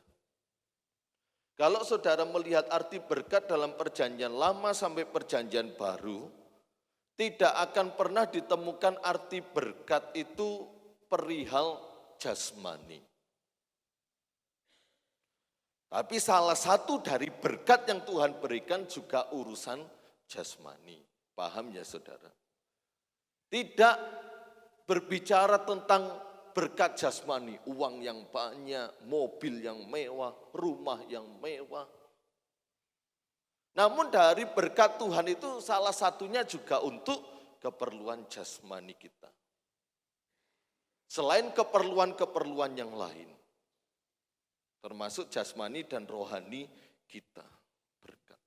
S3: Kalau saudara melihat arti berkat dalam perjanjian lama sampai perjanjian baru, tidak akan pernah ditemukan arti berkat itu perihal jasmani. Tapi salah satu dari berkat yang Tuhan berikan juga urusan jasmani. Paham ya saudara? Tidak berbicara tentang berkat jasmani, uang yang banyak, mobil yang mewah, rumah yang mewah. Namun dari berkat Tuhan itu salah satunya juga untuk keperluan jasmani kita. Selain keperluan-keperluan yang lain. Termasuk jasmani dan rohani kita berkat.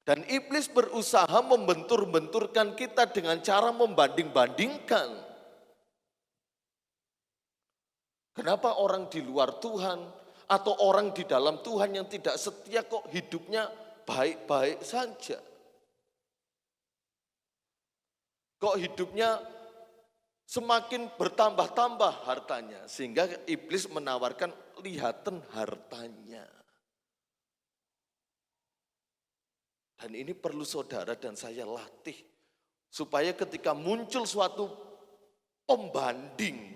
S3: Dan iblis berusaha membentur-benturkan kita dengan cara membanding-bandingkan. Kenapa orang di luar Tuhan atau orang di dalam Tuhan yang tidak setia kok hidupnya baik-baik saja? Kok hidupnya semakin bertambah-tambah hartanya, sehingga iblis menawarkan lihatan hartanya. Dan ini perlu saudara dan saya latih, supaya ketika muncul suatu pembanding,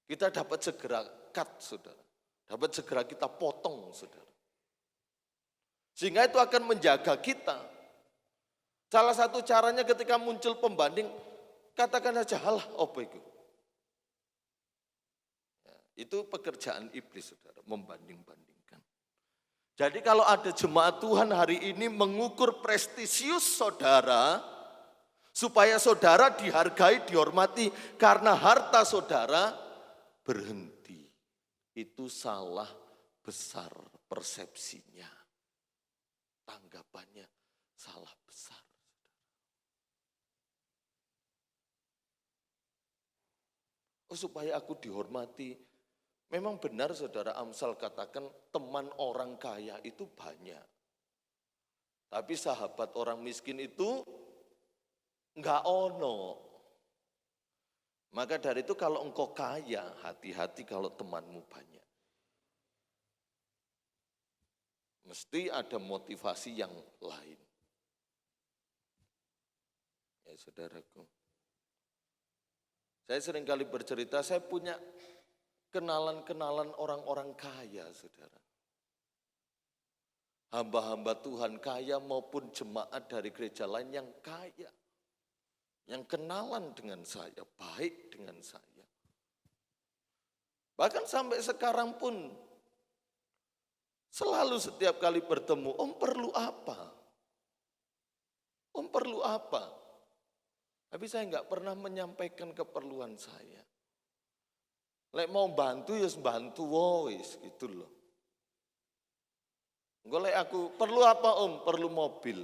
S3: kita dapat segera cut, saudara. Dapat segera kita potong, saudara. Sehingga itu akan menjaga kita. Salah satu caranya ketika muncul pembanding, katakan saja, halah apa itu? Ya, itu pekerjaan iblis, saudara, membanding-bandingkan. Jadi kalau ada jemaat Tuhan hari ini mengukur prestisius saudara, supaya saudara dihargai, dihormati karena harta saudara, berhenti. Itu salah besar persepsinya. Tanggapannya salah besar. Oh, supaya aku dihormati. Memang benar saudara Amsal katakan teman orang kaya itu banyak. Tapi sahabat orang miskin itu enggak ono. Maka dari itu kalau engkau kaya, hati-hati kalau temanmu banyak. Mesti ada motivasi yang lain. Ya saudaraku. Saya sering kali bercerita, saya punya kenalan-kenalan orang-orang kaya, saudara. Hamba-hamba Tuhan kaya maupun jemaat dari gereja lain yang kaya. Yang kenalan dengan saya, baik dengan saya. Bahkan sampai sekarang pun, selalu setiap kali bertemu, om perlu apa? Om perlu apa? Tapi saya enggak pernah menyampaikan keperluan saya. Lek mau bantu ya bantu wis gitu loh. Engko lek aku perlu apa om? Perlu mobil.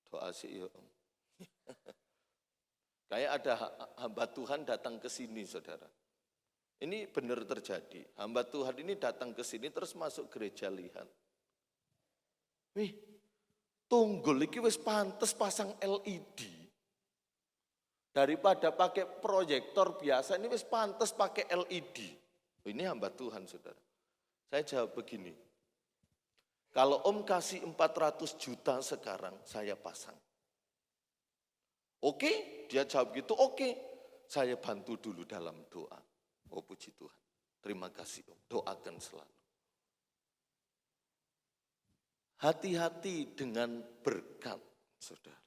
S3: Doa sih ya om. Kayak ada hamba Tuhan datang ke sini saudara. Ini benar terjadi. Hamba Tuhan ini datang ke sini terus masuk gereja lihat. Wih, tunggul iki wis pantes pasang LED. Daripada pakai proyektor biasa, ini wis pantes pakai LED. Ini hamba Tuhan, saudara. Saya jawab begini, kalau om kasih 400 juta sekarang, saya pasang. Oke, dia jawab gitu, oke. Saya bantu dulu dalam doa. Oh puji Tuhan, terima kasih om, doakan selalu. Hati-hati dengan berkat, saudara.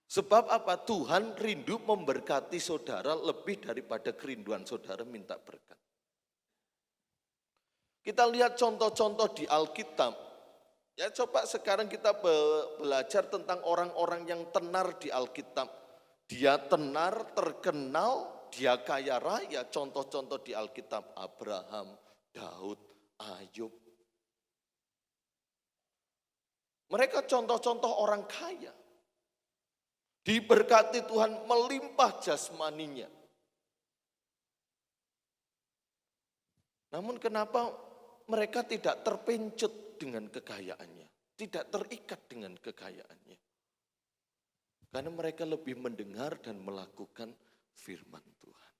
S3: Sebab apa? Tuhan rindu memberkati saudara lebih daripada kerinduan saudara minta berkat. Kita lihat contoh-contoh di Alkitab. Ya coba sekarang kita belajar tentang orang-orang yang tenar di Alkitab. Dia tenar, terkenal, dia kaya raya. Contoh-contoh di Alkitab, Abraham, Daud, Ayub. Mereka contoh-contoh orang kaya. Diberkati Tuhan melimpah jasmaninya. Namun kenapa mereka tidak terpencut dengan kekayaannya, tidak terikat dengan kekayaannya? Karena mereka lebih mendengar dan melakukan firman Tuhan.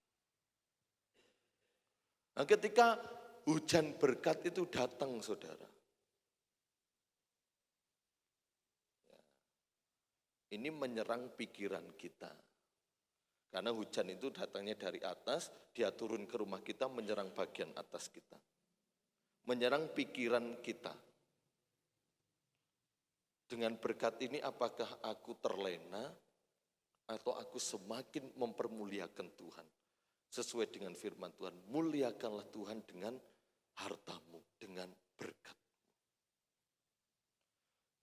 S3: Nah, ketika hujan berkat itu datang, saudara, ini menyerang pikiran kita. Karena hujan itu datangnya dari atas, dia turun ke rumah kita, menyerang bagian atas kita. Menyerang pikiran kita. Dengan berkat ini apakah aku terlena atau aku semakin mempermuliakan Tuhan? Sesuai dengan firman Tuhan, muliakanlah Tuhan dengan hartamu, dengan berkat.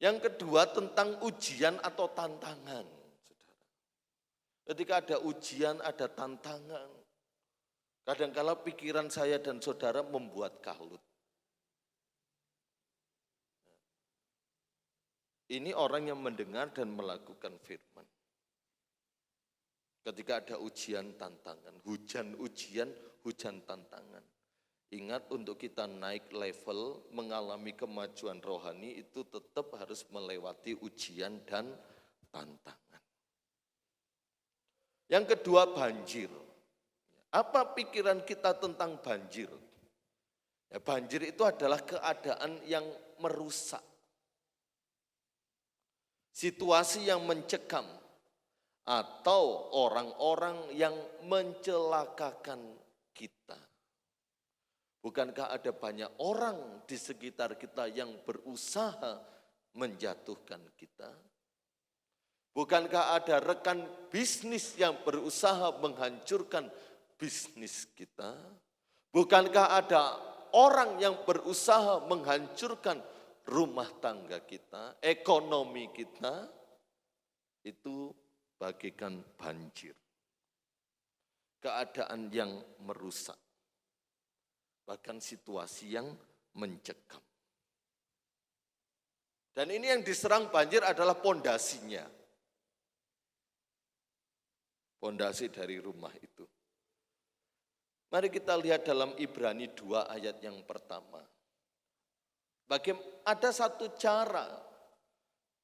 S3: Yang kedua tentang ujian atau tantangan. Saudara. Ketika ada ujian, ada tantangan. Kadang-kala pikiran saya dan saudara membuat kalut. Ini orang yang mendengar dan melakukan firman. Ketika ada ujian tantangan, hujan ujian, hujan tantangan. Ingat untuk kita naik level, mengalami kemajuan rohani itu tetap harus melewati ujian dan tantangan. Yang kedua banjir. Apa pikiran kita tentang banjir? Ya, banjir itu adalah keadaan yang merusak. Situasi yang mencekam atau orang-orang yang mencelakakan kita. Bukankah ada banyak orang di sekitar kita yang berusaha menjatuhkan kita? Bukankah ada rekan bisnis yang berusaha menghancurkan bisnis kita? Bukankah ada orang yang berusaha menghancurkan rumah tangga kita, ekonomi kita? Itu bagaikan banjir. Keadaan yang merusak. Bahkan situasi yang mencekam. Dan ini yang diserang banjir adalah pondasinya. Pondasi dari rumah itu. Mari kita lihat dalam Ibrani 2 ayat yang pertama. Ada satu cara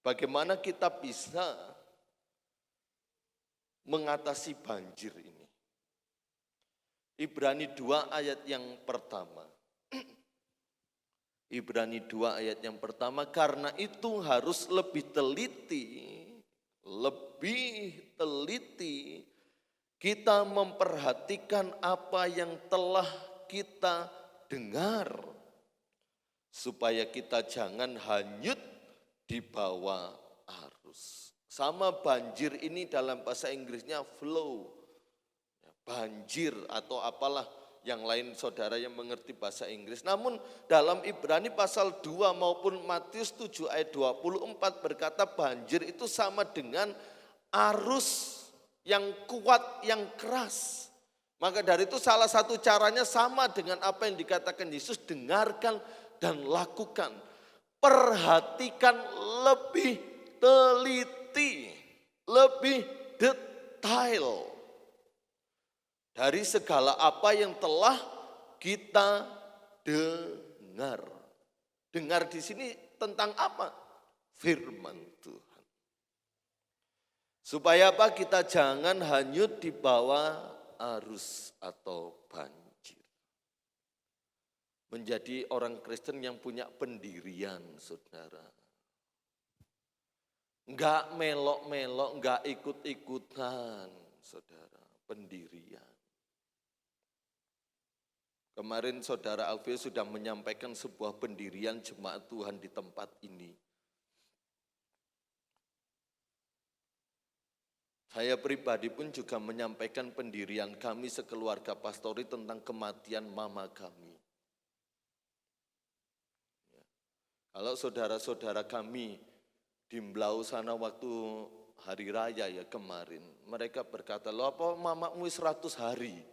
S3: bagaimana kita bisa mengatasi banjir ini. Ibrani 2 ayat yang pertama. Ibrani 2 ayat yang pertama, karena itu harus lebih teliti kita memperhatikan apa yang telah kita dengar, supaya kita jangan hanyut di bawah arus. Sama banjir ini dalam bahasa Inggrisnya flow. Banjir atau apalah yang lain saudara yang mengerti bahasa Inggris. Namun dalam Ibrani pasal 2 maupun Matius 7 ayat 24 berkata banjir itu sama dengan arus yang kuat, yang keras. Maka dari itu salah satu caranya sama dengan apa yang dikatakan Yesus, dengarkan dan lakukan. Perhatikan lebih teliti, lebih detail. Dari segala apa yang telah kita dengar. Dengar di sini tentang apa? Firman Tuhan. Supaya apa? Kita jangan hanyut di bawah arus atau banjir. Menjadi orang Kristen yang punya pendirian, saudara. Enggak melok-melok, enggak ikut-ikutan, saudara. Pendirian. Kemarin saudara Alfie sudah menyampaikan sebuah pendirian jemaat Tuhan di tempat ini. Saya pribadi pun juga menyampaikan pendirian kami sekeluarga pastori tentang kematian mama kami. Kalau saudara-saudara kami di Mblau sana waktu hari raya ya kemarin, mereka berkata, "Loh apa mamamu 100 hari?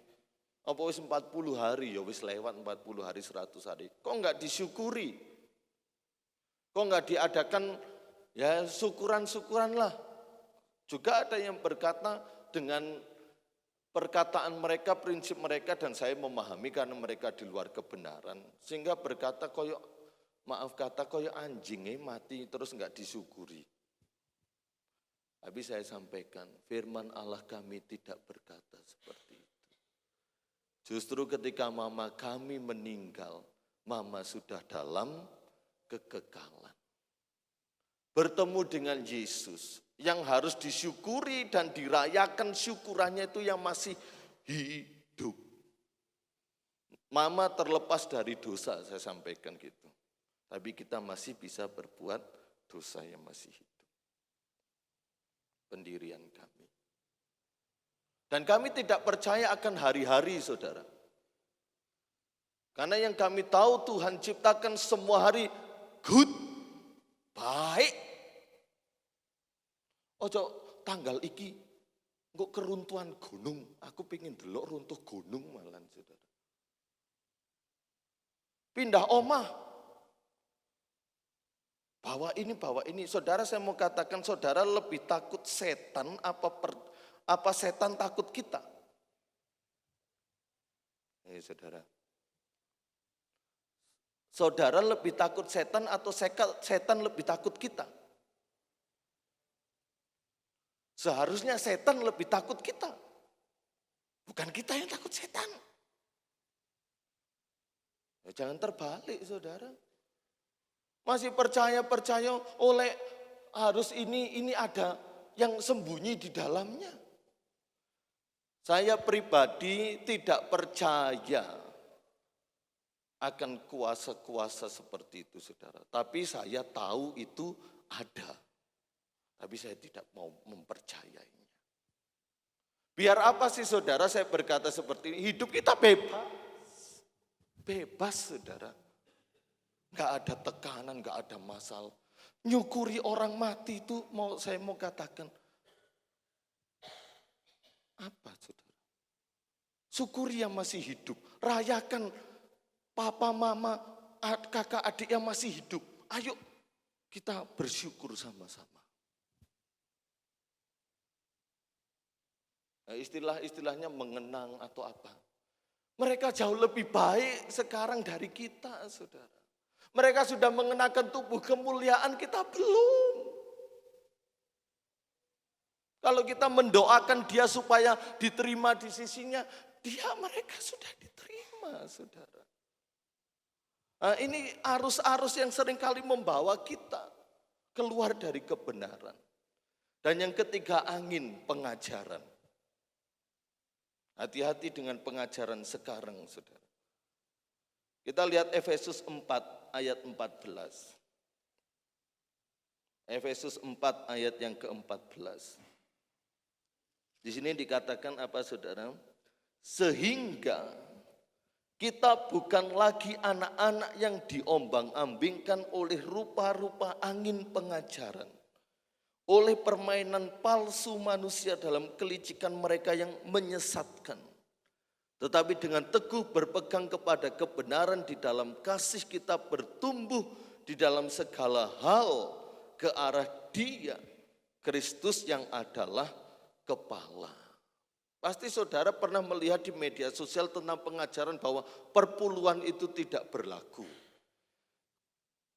S3: Apa wis 40 hari? Ya wis lewat 40 hari, 100 hari. Kok enggak disyukuri? Kok enggak diadakan ya syukuran-syukuran lah?" Juga ada yang berkata dengan perkataan mereka, prinsip mereka, dan saya memahami karena mereka di luar kebenaran. Sehingga berkata koyok, maaf kata koyok anjingnya mati terus enggak disyukuri. Tapi saya sampaikan, firman Allah kami tidak berkata seperti itu. Justru ketika mama kami meninggal, mama sudah dalam kekekalan. Bertemu dengan Yesus yang harus disyukuri dan dirayakan, syukurannya itu yang masih hidup. Mama terlepas dari dosa, saya sampaikan gitu. Tapi kita masih bisa berbuat dosa yang masih hidup. Pendirian kami. Dan kami tidak percaya akan hari-hari, saudara. Karena yang kami tahu Tuhan ciptakan semua hari good, baik. Ojo tanggal iki, kok keruntuhan gunung, aku pengen delok runtuh gunung malan, saudara. Pindah omah, bawa ini. Saudara, saya mau katakan, saudara lebih takut setan apa setan takut kita? Saudara. Saudara lebih takut setan atau setan lebih takut kita? Seharusnya setan lebih takut kita. Bukan kita yang takut setan. Ya, jangan terbalik, saudara. Masih percaya oleh harus ini ada yang sembunyi di dalamnya. Saya pribadi tidak percaya akan kuasa-kuasa seperti itu, saudara. Tapi saya tahu itu ada. Tapi saya tidak mau mempercayainya. Biar apa sih, saudara, saya berkata seperti ini, hidup kita bebas. Bebas, saudara. Enggak ada tekanan, enggak ada masalah. Nyukuri orang mati itu saya mau katakan apa, saudara? Syukuri yang masih hidup. Rayakan papa, mama, kakak, adik yang masih hidup. Ayo kita bersyukur sama-sama. Nah, istilahnya mengenang atau apa. Mereka jauh lebih baik sekarang dari kita, saudara. Mereka sudah mengenakan tubuh kemuliaan, kita belum. Kalau kita mendoakan dia supaya diterima di sisinya, mereka sudah diterima, saudara. Nah, ini arus-arus yang seringkali membawa kita keluar dari kebenaran. Dan yang ketiga, angin pengajaran. Hati-hati dengan pengajaran sekarang, saudara. Kita lihat Efesus 4 ayat 14. Efesus 4 ayat yang ke-14. Di sini dikatakan apa, saudara? Sehingga kita bukan lagi anak-anak yang diombang-ambingkan oleh rupa-rupa angin pengajaran. Oleh permainan palsu manusia dalam kelicikan mereka yang menyesatkan. Tetapi dengan teguh berpegang kepada kebenaran di dalam kasih kita bertumbuh di dalam segala hal ke arah Dia, Kristus yang adalah kepala. Pasti saudara pernah melihat di media sosial tentang pengajaran bahwa perpuluhan itu tidak berlaku.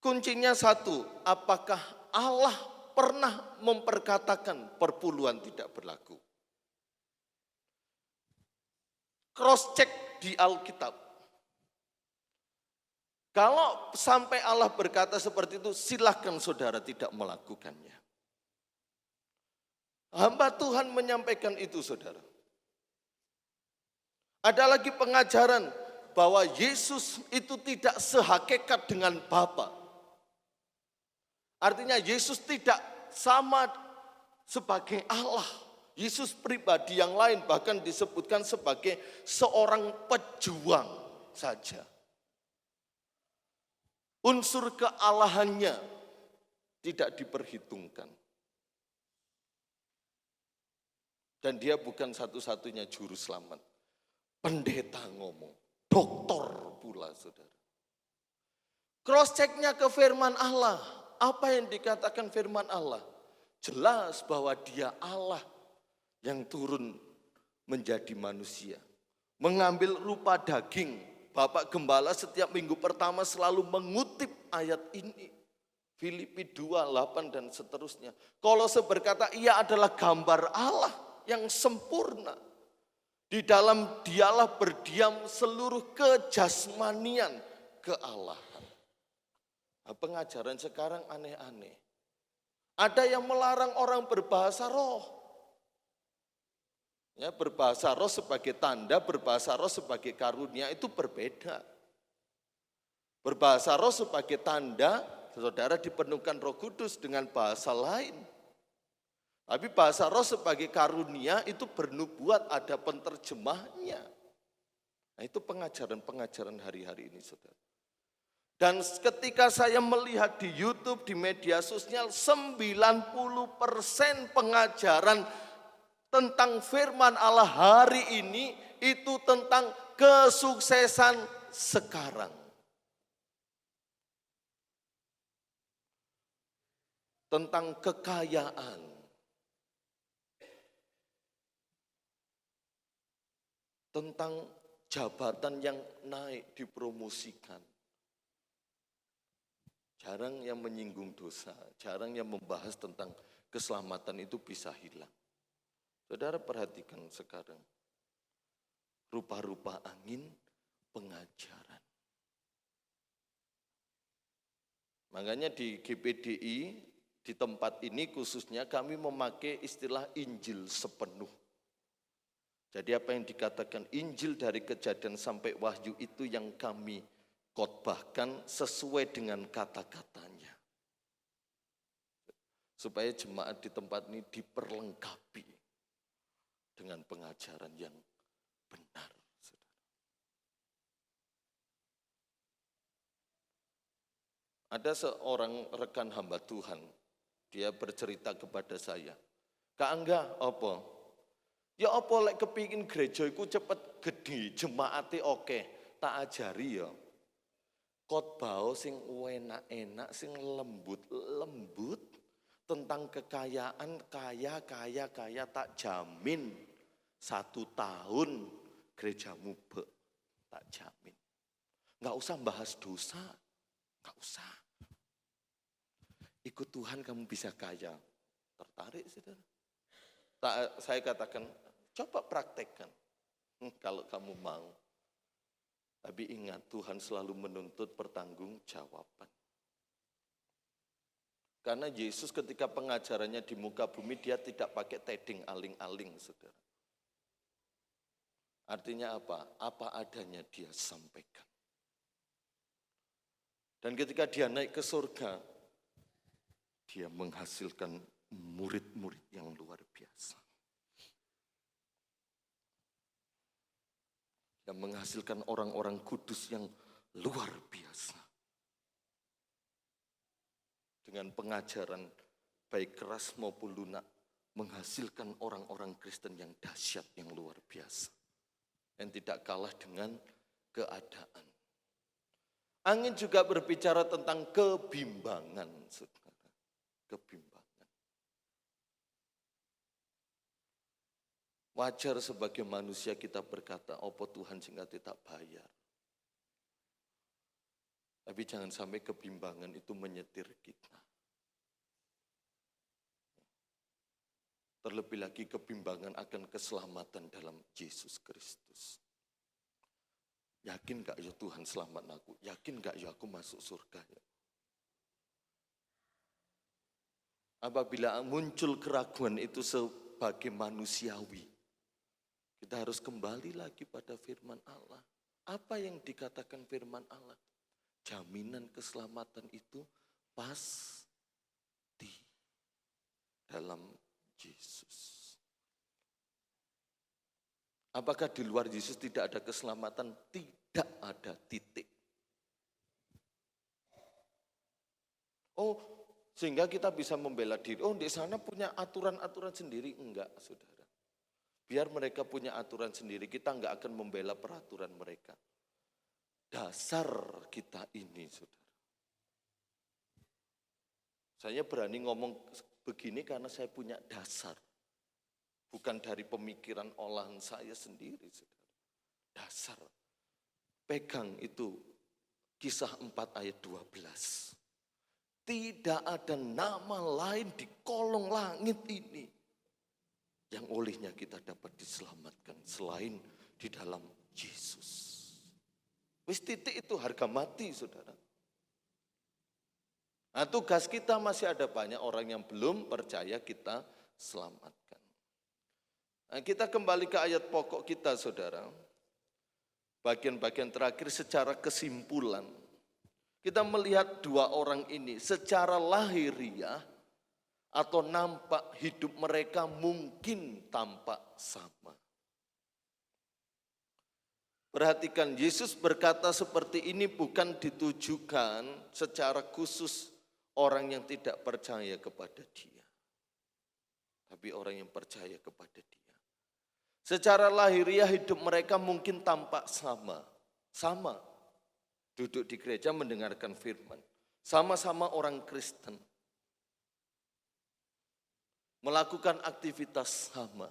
S3: Kuncinya satu, apakah Allah pernah memperkatakan perpuluhan tidak berlaku? Cross check di Alkitab. Kalau sampai Allah berkata seperti itu, silahkan saudara tidak melakukannya. Hamba Tuhan menyampaikan itu, saudara. Ada lagi pengajaran bahwa Yesus itu tidak sehakikat dengan Bapa. Artinya Yesus tidak sama sebagai Allah. Yesus pribadi yang lain, bahkan disebutkan sebagai seorang pejuang saja. Unsur kealahannya tidak diperhitungkan. Dan dia bukan satu-satunya juru selamat. Pendeta ngomong, dokter pula saudara. Cross check-nya ke firman Allah. Apa yang dikatakan firman Allah? Jelas bahwa dia Allah yang turun menjadi manusia. Mengambil rupa daging. Bapak Gembala setiap minggu pertama selalu mengutip ayat ini. Filipi 2:8 dan seterusnya. Kolose berkata ia adalah gambar Allah yang sempurna. Di dalam dialah berdiam seluruh kejasmanian kealahan. Nah, pengajaran sekarang aneh-aneh. Ada yang melarang orang berbahasa roh. Ya, berbahasa roh sebagai tanda, berbahasa roh sebagai karunia itu berbeda. Berbahasa roh sebagai tanda, saudara dipenuhkan Roh Kudus dengan bahasa lain. Tapi bahasa roh sebagai karunia itu bernubuat, ada penterjemahnya. Nah, itu pengajaran-pengajaran hari-hari ini, saudara. Dan ketika saya melihat di YouTube, di media sosial, 90% pengajaran tentang firman Allah hari ini itu tentang kesuksesan sekarang. Tentang kekayaan. Tentang jabatan yang naik dipromosikan. Jarang yang menyinggung dosa, jarang yang membahas tentang keselamatan itu bisa hilang. Saudara perhatikan sekarang, rupa-rupa angin pengajaran. Makanya di GPDI, di tempat ini khususnya kami memakai istilah Injil sepenuh. Jadi apa yang dikatakan Injil dari Kejadian sampai Wahyu itu yang kami khotbahkan sesuai dengan kata-katanya. Supaya jemaat di tempat ini diperlengkapi dengan pengajaran yang benar. Ada seorang rekan hamba Tuhan, dia bercerita kepada saya, Kak Angga, apa? Ya apa lek kepingin gereja iku cepet gede, jemaate oke, tak ajari ya. Khotbah sing enak-enak, sing lembut-lembut tentang kekayaan, kaya tak jamin. 1 tahun gerejamu tak jamin. Nggak usah bahas dosa, nggak usah. Ikut Tuhan kamu bisa kaya. Tertarik saudara? Saya katakan, coba praktekkan kalau kamu mau. Tapi ingat Tuhan selalu menuntut pertanggungjawaban. Karena Yesus ketika pengajarannya di muka bumi dia tidak pakai teding aling-aling saudara. Artinya apa? Apa adanya dia sampaikan. Dan ketika dia naik ke surga, dia menghasilkan murid-murid yang luar biasa. Dia menghasilkan orang-orang kudus yang luar biasa. Dengan pengajaran baik keras maupun lunak, menghasilkan orang-orang Kristen yang dahsyat, yang luar biasa. Yang tidak kalah dengan keadaan. Angin juga berbicara tentang kebimbangan, saudara. Kebimbangan. Wajar sebagai manusia kita berkata, opo Tuhan sehingga tidak bayar. Tapi jangan sampai kebimbangan itu menyetir kita. Terlebih lagi kebimbangan akan keselamatan dalam Yesus Kristus. Yakin gak ya Tuhan selamat aku? Yakin gak ya aku masuk surga ya? Apabila muncul keraguan itu sebagai manusiawi, kita harus kembali lagi pada firman Allah. Apa yang dikatakan firman Allah? Jaminan keselamatan itu pasti dalam Yesus. Apakah di luar Yesus tidak ada keselamatan? Tidak ada, titik. Oh, sehingga kita bisa membela diri. Oh, di sana punya aturan-aturan sendiri. Enggak, saudara. Biar mereka punya aturan sendiri, kita enggak akan membela peraturan mereka. Dasar kita ini, saudara. Saya berani ngomong begini karena saya punya dasar. Bukan dari pemikiran olahan saya sendiri, saudara. Dasar. Pegang itu Kisah 4 ayat 12. Tidak ada nama lain di kolong langit ini yang olehnya kita dapat diselamatkan selain di dalam Yesus. Wis titik itu harga mati, saudara. Nah, tugas kita masih ada banyak orang yang belum percaya kita selamatkan. Nah, kita kembali ke ayat pokok kita, saudara. Bagian-bagian terakhir secara kesimpulan. Kita melihat dua orang ini secara lahiriah atau nampak hidup mereka mungkin tampak sama. Perhatikan, Yesus berkata seperti ini bukan ditujukan secara khusus orang yang tidak percaya kepada Dia, tapi orang yang percaya kepada Dia. Secara lahiriah hidup mereka mungkin tampak sama. Sama. Duduk di gereja mendengarkan firman. Sama-sama orang Kristen. Melakukan aktivitas sama.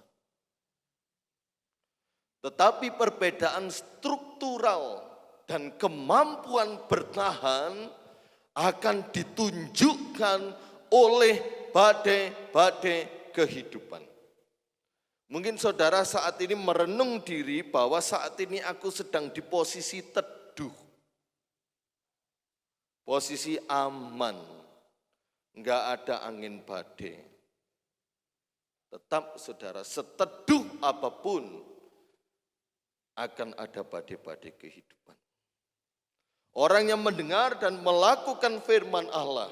S3: Tetapi perbedaan struktural dan kemampuan bertahan akan ditunjukkan oleh badai-badai kehidupan. Mungkin saudara saat ini merenung diri bahwa saat ini aku sedang di posisi teduh. Posisi aman, enggak ada angin badai. Tetap saudara, seteduh apapun akan ada badai-badai kehidupan. Orang yang mendengar dan melakukan firman Allah,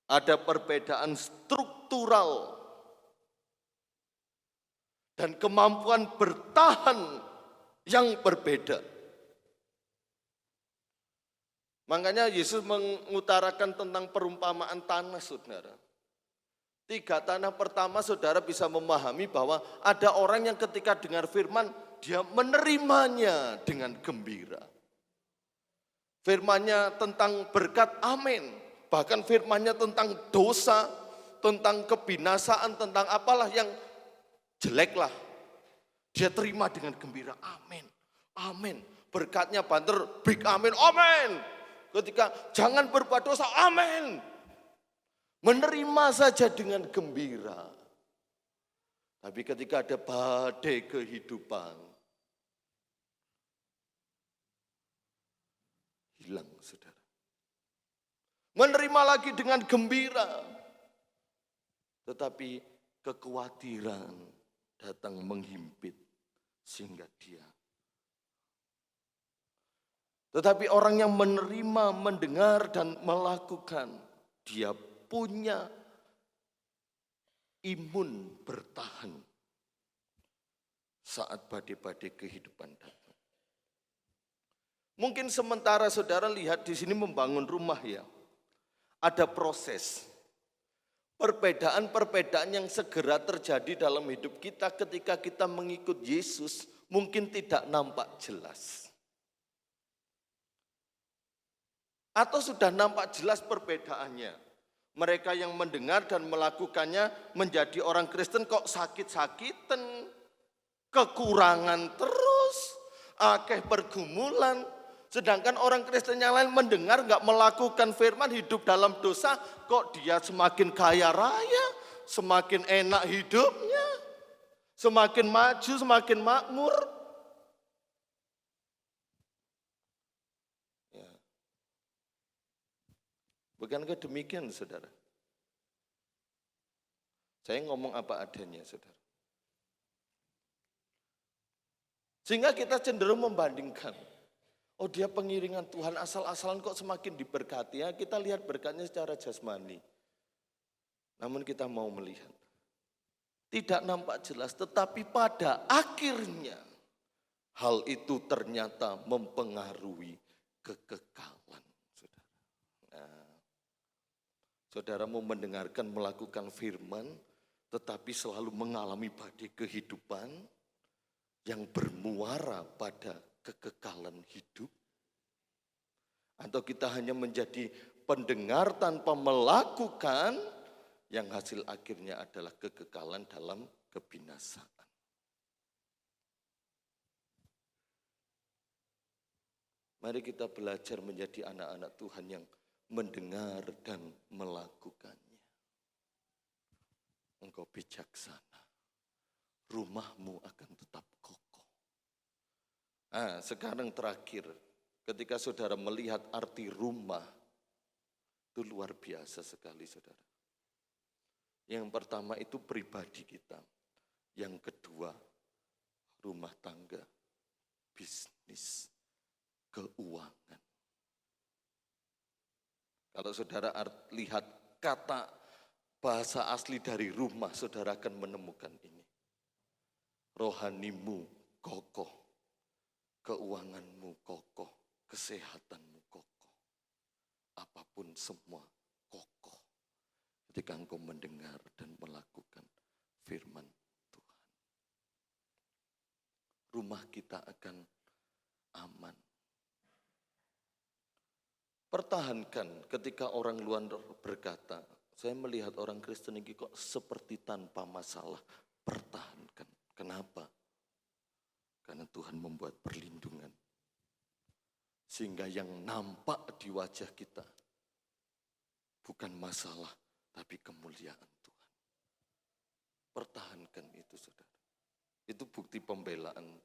S3: ada perbedaan struktural dan kemampuan bertahan yang berbeda. Makanya Yesus mengutarakan tentang perumpamaan tanah, saudara. 3 tanah pertama saudara bisa memahami bahwa ada orang yang ketika dengar firman, dia menerimanya dengan gembira. Firmannya tentang berkat, amin. Bahkan firmannya tentang dosa, tentang kebinasaan, tentang apalah yang jelek lah. Dia terima dengan gembira, amin, amin. Berkatnya banter, big amin, amin. Ketika jangan berbuat dosa, amin. Menerima saja dengan gembira. Tapi ketika ada badai kehidupan, hilang, saudara. Menerima lagi dengan gembira. Tetapi kekhawatiran datang menghimpit sehingga dia. Tetapi orang yang menerima, mendengar dan melakukan, dia punya imun bertahan saat badai-badai kehidupan datang. Mungkin sementara saudara lihat di sini membangun rumah ya. Ada proses. Perbedaan-perbedaan yang segera terjadi dalam hidup kita ketika kita mengikut Yesus mungkin tidak nampak jelas. Atau sudah nampak jelas perbedaannya. Mereka yang mendengar dan melakukannya menjadi orang Kristen kok sakit-sakitan, kekurangan terus, akeh pergumulan. Sedangkan orang Kristen yang lain mendengar nggak melakukan firman, hidup dalam dosa, kok dia semakin kaya raya, semakin enak hidupnya, semakin maju, semakin makmur. Bukankah demikian, saudara? Saya ngomong apa adanya, saudara. Sehingga kita cenderung membandingkan. Oh, dia pengiringan Tuhan asal-asalan kok semakin diberkati. Ya, kita lihat berkatnya secara jasmani. Namun kita mau melihat. Tidak nampak jelas, tetapi pada akhirnya hal itu ternyata mempengaruhi kekekalan. Saudara mau mendengarkan, melakukan firman, tetapi selalu mengalami badai kehidupan yang bermuara pada kekekalan hidup? Atau kita hanya menjadi pendengar tanpa melakukan, yang hasil akhirnya adalah kekekalan dalam kebinasaan? Mari kita belajar menjadi anak-anak Tuhan yang mendengar dan melakukannya. Engkau bijaksana, rumahmu akan tetap kokoh. Sekarang terakhir, ketika saudara melihat arti rumah, itu luar biasa sekali saudara. Yang pertama itu pribadi kita. Yang kedua, rumah tangga, bisnis, keuangan. Kalau saudara lihat kata bahasa asli dari rumah, saudara akan menemukan ini. Rohanimu kokoh, keuanganmu kokoh, kesehatanmu kokoh. Apapun semua kokoh ketika engkau mendengar dan melakukan firman Tuhan. Rumah kita akan aman. Pertahankan ketika orang luar berkata, saya melihat orang Kristen ini kok seperti tanpa masalah. Pertahankan. Kenapa? Karena Tuhan membuat perlindungan. Sehingga yang nampak di wajah kita bukan masalah, tapi kemuliaan Tuhan. Pertahankan itu saudara. Itu bukti pembelaan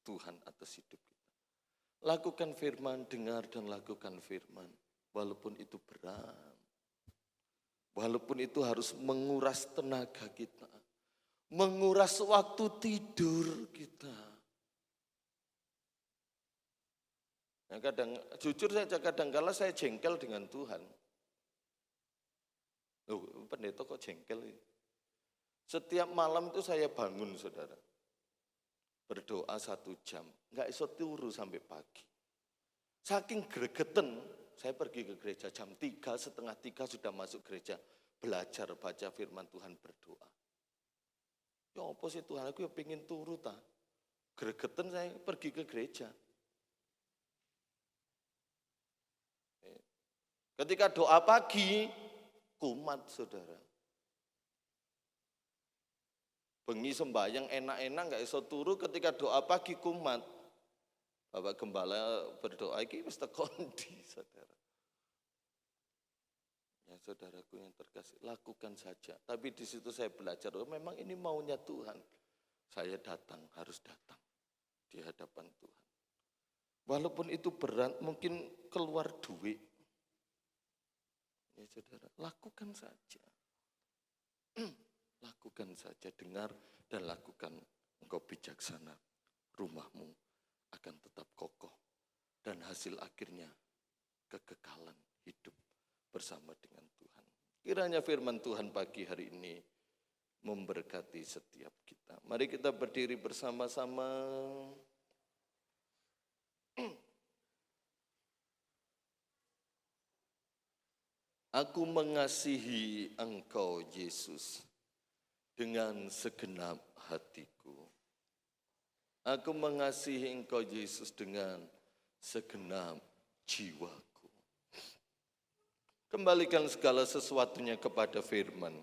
S3: Tuhan atas hidup kita. Lakukan firman, dengar dan lakukan firman. Walaupun itu berat. Walaupun itu harus menguras tenaga kita. Menguras waktu tidur kita. Nah, jujur saja kadang-kala saya jengkel dengan Tuhan. Pendeta kok jengkel? Setiap malam itu saya bangun saudara. Berdoa 1 jam, nggak iso turu sampai pagi. Saking gregeten, saya pergi ke gereja jam 3, setengah 3 sudah masuk gereja. Belajar baca firman Tuhan, berdoa. Ya apa sih Tuhan, aku ya pengen turu ta. Gregeten saya pergi ke gereja. Ketika doa pagi, kumat saudara. Bengi sembahyang enak-enak nggak iso turu, ketika doa pagi kumat. Bapak Gembala berdoa iki wis tekondi saudara. Ya saudaraku yang terkasih, lakukan saja. Tapi di situ saya belajar, memang ini maunya Tuhan. Saya datang, harus datang di hadapan Tuhan. Walaupun itu berat, mungkin keluar duit. Ya saudara, lakukan saja. Lakukan saja, dengar dan lakukan. Engkau bijaksana, rumahmu akan tetap kokoh. Dan hasil akhirnya kekekalan hidup bersama dengan Tuhan. Kiranya firman Tuhan pagi hari ini memberkati setiap kita. Mari kita berdiri bersama-sama. Aku mengasihi Engkau Yesus dengan segenap hatiku. Aku mengasihi Engkau Yesus dengan segenap jiwaku. Kembalikan segala sesuatunya kepada firman.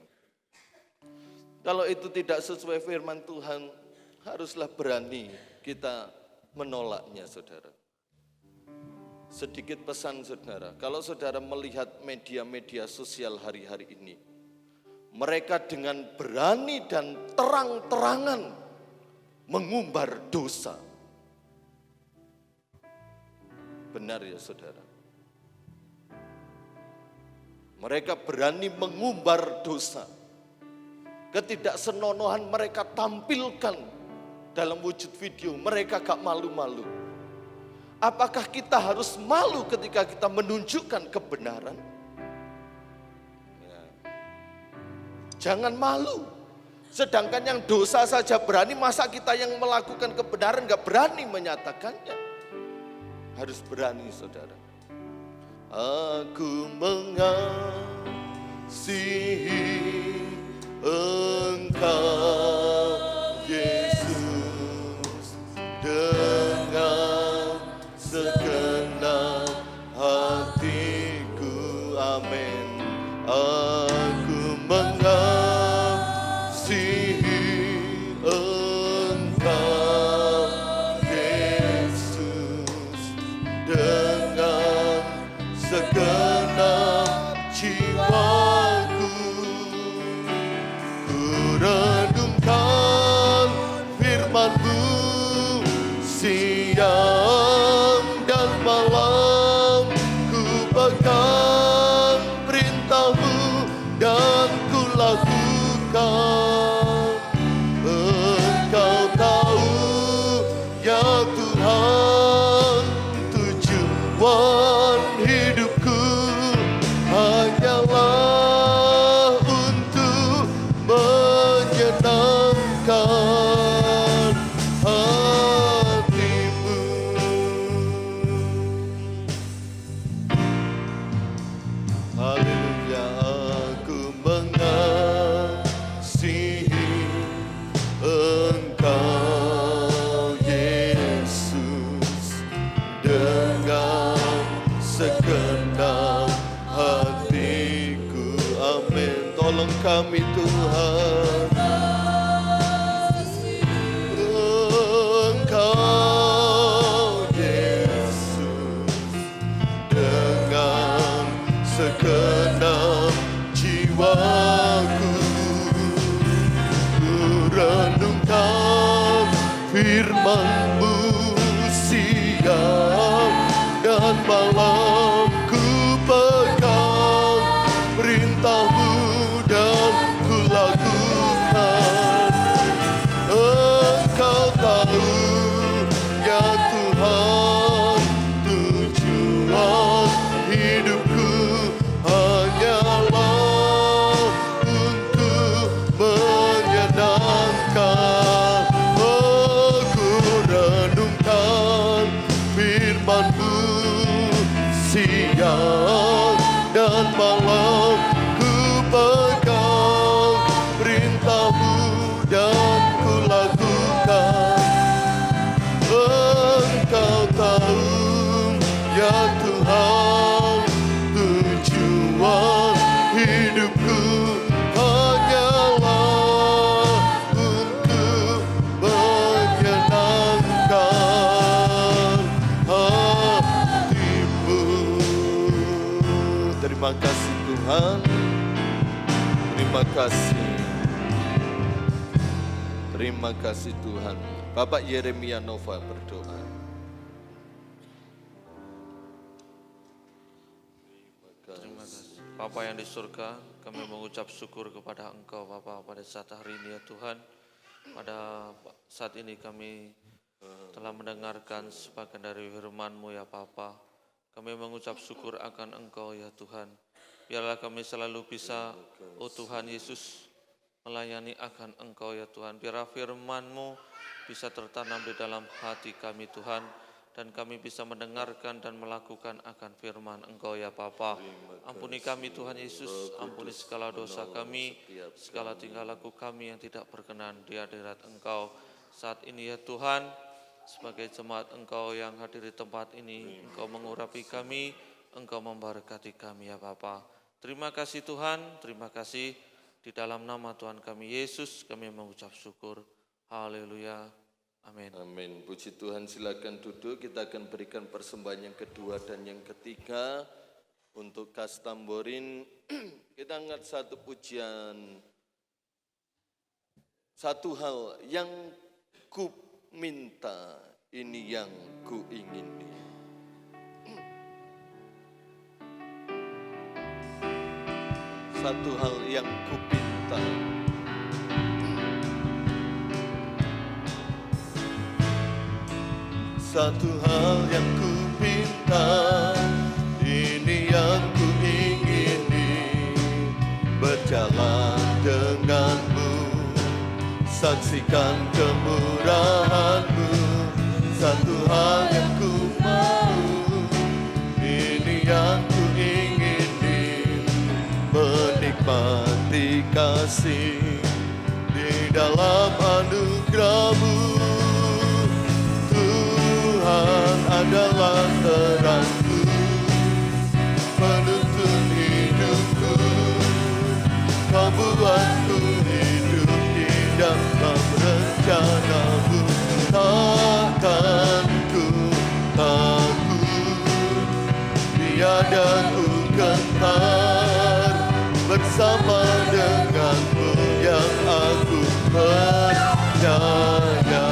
S3: Kalau itu tidak sesuai firman Tuhan, haruslah berani kita menolaknya saudara. Sedikit pesan saudara, kalau saudara melihat media-media sosial hari-hari ini, mereka dengan berani dan terang-terangan mengumbar dosa. Benar ya saudara? Mereka berani mengumbar dosa. Ketidaksenonohan mereka tampilkan dalam wujud video, mereka gak malu-malu. Apakah kita harus malu ketika kita menunjukkan kebenaran? Jangan malu. Sedangkan yang dosa saja berani, masa kita yang melakukan kebenaran gak berani menyatakannya? Harus berani saudara. Aku mengasihi Engkau Yesus dengan segenap hatiku, amin. Aku mengasihi Engkau Yesus dengan segenap jiwaku. Ku renungkan firman-Mu siang dan malam, ku pegang perintah-Mu dan ku lakukan. Engkau tahu ya Tuhan, tujuan hidupku hanyalah untuk menyenangkan hati-Mu. Haleluya, aku mengasihi Engkau Yesus dengan segenap hatiku, amin. Tolong kami Tuhan. Engkau Yesus dengan segenap jiwaku. Ku renungkan firman-Mu siang dan malam, ku pegang perintah-Mu dan ku lakukan. Engkau tahu ya Tuhan, tujuan hidupku hanyalah untuk menyenangkan. Oh, ku renungkan firman-Mu siang dan malam, ku pegang perintah-Mu dan ku lakukan. Engkau tahu ya Tuhan, tujuan hidupku hanyalah untuk menyenangkan hati-Mu. Terima kasih Tuhan, terima kasih. Terima kasih Tuhan. Bapak Yeremia Nova berdoa.
S4: Terima kasih. Bapa yang di surga, kami mengucap syukur kepada Engkau Bapa pada saat hari ini ya Tuhan. Pada saat ini kami telah mendengarkan sebagian dari firman-Mu ya Bapa. Kami mengucap syukur akan Engkau ya Tuhan. Biarlah kami selalu bisa, oh Tuhan Yesus, melayani akan Engkau ya Tuhan. Biarlah firman-Mu bisa tertanam di dalam hati kami Tuhan. Dan kami bisa mendengarkan dan melakukan akan firman Engkau ya Bapa. Ampuni kami Tuhan Yesus, ampuni segala dosa kami, segala tingkah laku kami yang tidak berkenan di hadirat Engkau. Saat ini ya Tuhan, sebagai jemaat Engkau yang hadir di tempat ini, Engkau mengurapi kami, Engkau memberkati kami ya Bapa. Terima kasih Tuhan, terima kasih. Di dalam nama Tuhan kami Yesus, kami mengucap syukur. Haleluya. Amin.
S3: Amin. Puji Tuhan, silakan duduk. Kita akan berikan persembahan yang kedua dan yang ketiga. Untuk Kas Tamborin, kita angkat satu pujian. Satu hal yang ku minta, ini yang ku ingini. Satu hal yang ku pinta. Satu hal yang ku pinta, ini yang ku ingini, berjalan denganmu, saksikan kemurahan-Mu. Satu hal yang ku mau, ini yang ku ingini, menikmati menikmati kasih di dalam anugerah-Mu. Tuhan adalah terangku, penuntun hidupku. Kau buatku hidup di dalam rencana-Mu. Takkan ku takut, tiada ku gentar, bersama denganmu yang aku percaya.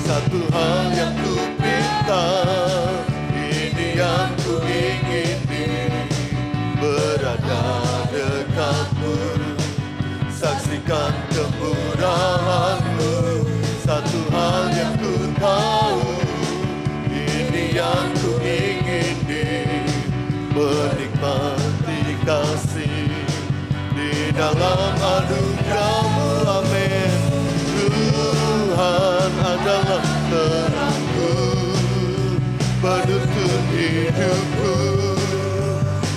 S3: Satu hal yang ku minta, ini yang ku ingini, berada dekat-Mu, saksikan kemurahan-Mu. Satu hal yang ku tahu, ini yang ku ingini, menikmati kasih di dalam anugerah-Mu. Amin. Tuhan adalah terangku, penuntun hidupku.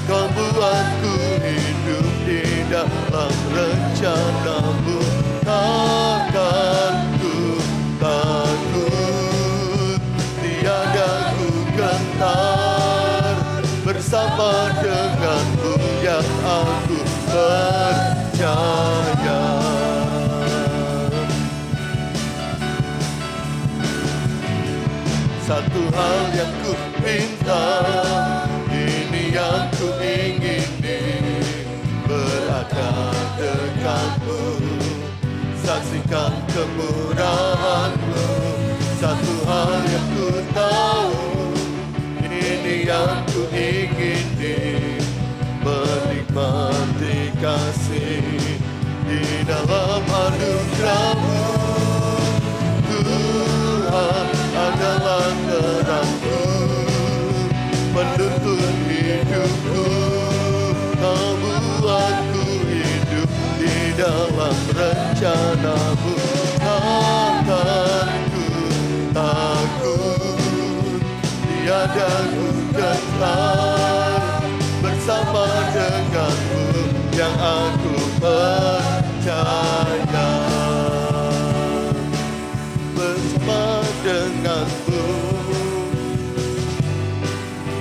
S3: Kau buatku hidup di dalam rencana-Mu. Takkan ku takut, tiada ku gentar, bersama denganmu yang aku percaya. Satu hal yang ku minta, ini yang ku ingini, berada dekat-Mu, saksikan kemurahan-Mu. Satu hal yang ku tahu, ini yang ku ingini, menikmati kasih di dalam anugerah-Mu. Tuhan adalah terangku, penuntun hidupku. Kau buatku hidup di dalam rencana-Mu. Takkan ku takut, tiada ku gentar, bersama denganmu yang aku percaya. Bersama denganmu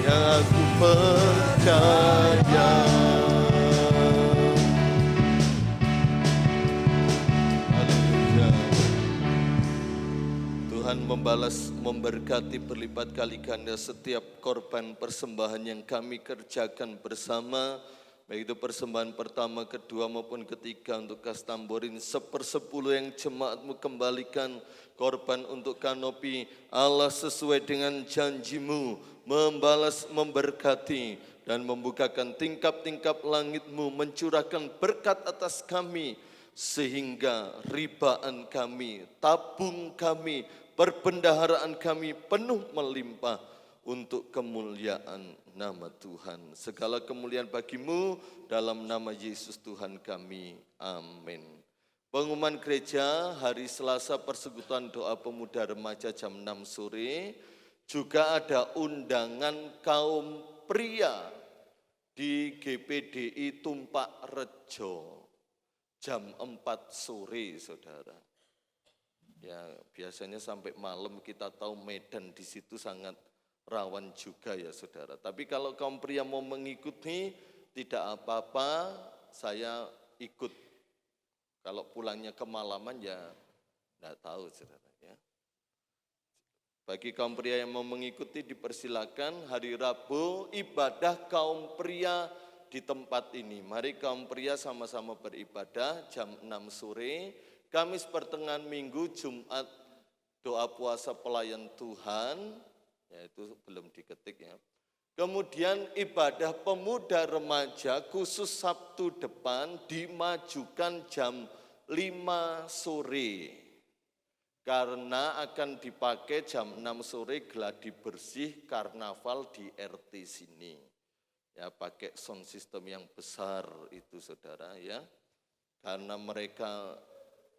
S3: yang aku percaya. Haleluya. Tuhan memberkati berlipat kali ganda setiap korban persembahan yang kami kerjakan bersama, baik itu persembahan pertama, kedua maupun ketiga untuk Kas Tamborin, 1/10 yang jemaat-Mu kembalikan, korban untuk kanopi. Allah sesuai dengan janji-Mu membalas, memberkati dan membukakan tingkap-tingkap langit-Mu, mencurahkan berkat atas kami, sehingga ribaan kami, tabung kami, perbendaharaan kami penuh melimpah untuk kemuliaan nama Tuhan. Segala kemuliaan bagi-Mu dalam nama Yesus Tuhan kami. Amin. Pengumuman gereja hari Selasa persekutuan doa pemuda remaja jam 6 sore. Juga ada undangan kaum pria di GPDI Tumpak Rejo jam 4 sore, saudara. Ya, biasanya sampai malam, kita tahu Medan di situ sangat rawan juga ya saudara. Tapi kalau kaum pria mau mengikuti, tidak apa-apa, saya ikut. Kalau pulangnya kemalaman ya tidak tahu saudara ya. Bagi kaum pria yang mau mengikuti dipersilakan. Hari Rabu ibadah kaum pria di tempat ini. Mari kaum pria sama-sama beribadah jam 6 sore. Kamis pertengahan minggu, Jumat doa puasa pelayan Tuhan. Ya, itu belum diketik ya. Kemudian ibadah pemuda remaja khusus Sabtu depan dimajukan jam 5 sore. Karena akan dipakai jam 6 sore gladi bersih karnaval di RT sini. Ya, pakai sound system yang besar itu saudara ya. Karena mereka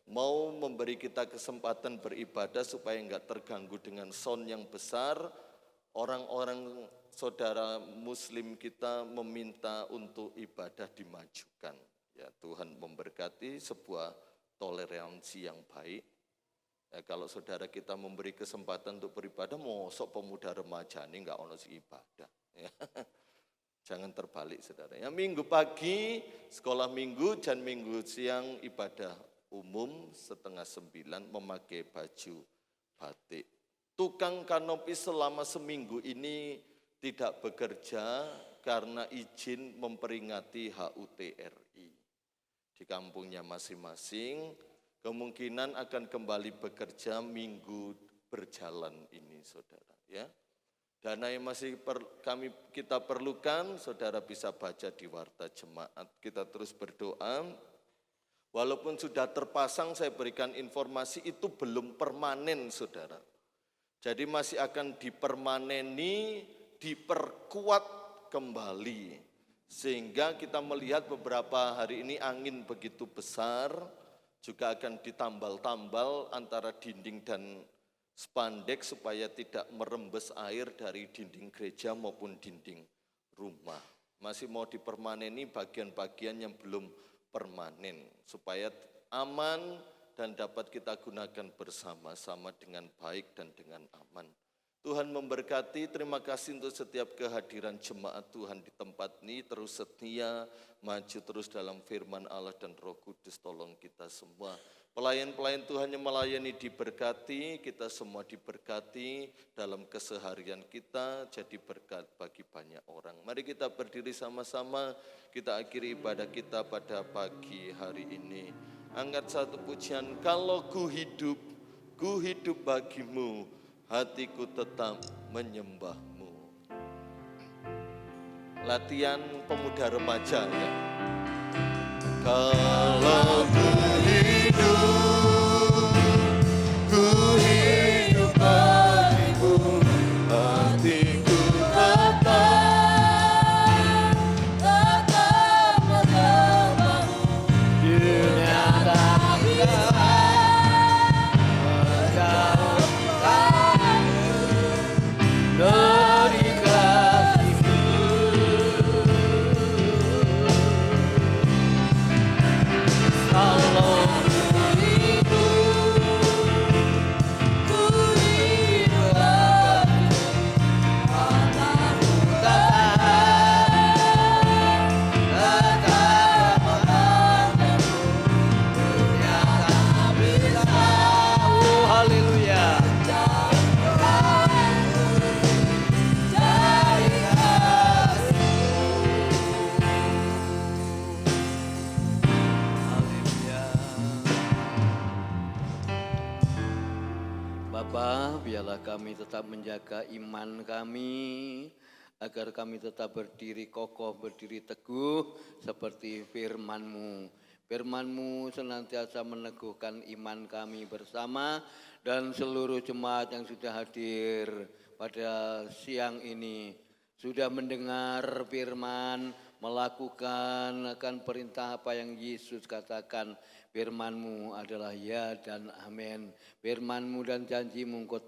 S3: mau memberi kita kesempatan beribadah supaya enggak terganggu dengan sound yang besar. orang-orang saudara muslim kita meminta untuk ibadah dimajukan. Ya, Tuhan memberkati sebuah toleransi yang baik. Ya, kalau saudara kita memberi kesempatan untuk beribadah, mosok pemuda remaja ini enggak ono ibadah. Ya. Jangan terbalik saudara. Ya, minggu pagi sekolah minggu dan minggu siang ibadah umum 8:30 memakai baju batik. Tukang kanopi selama seminggu ini tidak bekerja karena izin memperingati HUT RI. Di kampungnya masing-masing kemungkinan akan kembali bekerja minggu berjalan ini saudara. Ya. Dana yang masih kita perlukan, saudara bisa baca di Warta Jemaat. Kita terus berdoa, walaupun sudah terpasang saya berikan informasi itu belum permanen saudara. Jadi masih akan dipermaneni, diperkuat kembali. Sehingga kita melihat beberapa hari ini angin begitu besar, juga akan ditambal-tambal antara dinding dan spandek supaya tidak merembes air dari dinding gereja maupun dinding rumah. Masih mau dipermaneni bagian-bagian yang belum permanen supaya aman dan dapat kita gunakan bersama-sama dengan baik dan dengan aman. Tuhan memberkati, terima kasih untuk setiap kehadiran jemaat Tuhan di tempat ini, terus setia, maju terus dalam firman Allah dan Roh Kudus, tolong kita semua. Pelayan-pelayan Tuhan yang melayani diberkati, kita semua diberkati dalam keseharian kita, jadi berkat bagi banyak orang. Mari kita berdiri sama-sama, kita akhiri ibadah kita pada pagi hari ini. Angkat satu pujian, kalau ku hidup bagimu, hatiku tetap menyembahmu. Latihan pemuda remaja ya. Kalau ku hidup bagimu, hatiku tetap menyembahmu. Dunia tak bisa menjauhkan dari kasih-Mu. Kalau
S5: Bapa, biarlah kami tetap menjaga iman kami, agar kami tetap berdiri kokoh, berdiri teguh seperti firman-Mu. Firman-Mu senantiasa meneguhkan iman kami bersama dan seluruh jemaat yang sudah hadir pada siang ini. Sudah mendengar firman, melakukan akan perintah apa yang Yesus katakan. Firman-Mu adalah ya dan amin. Firman-Mu dan janji-Mu Engkau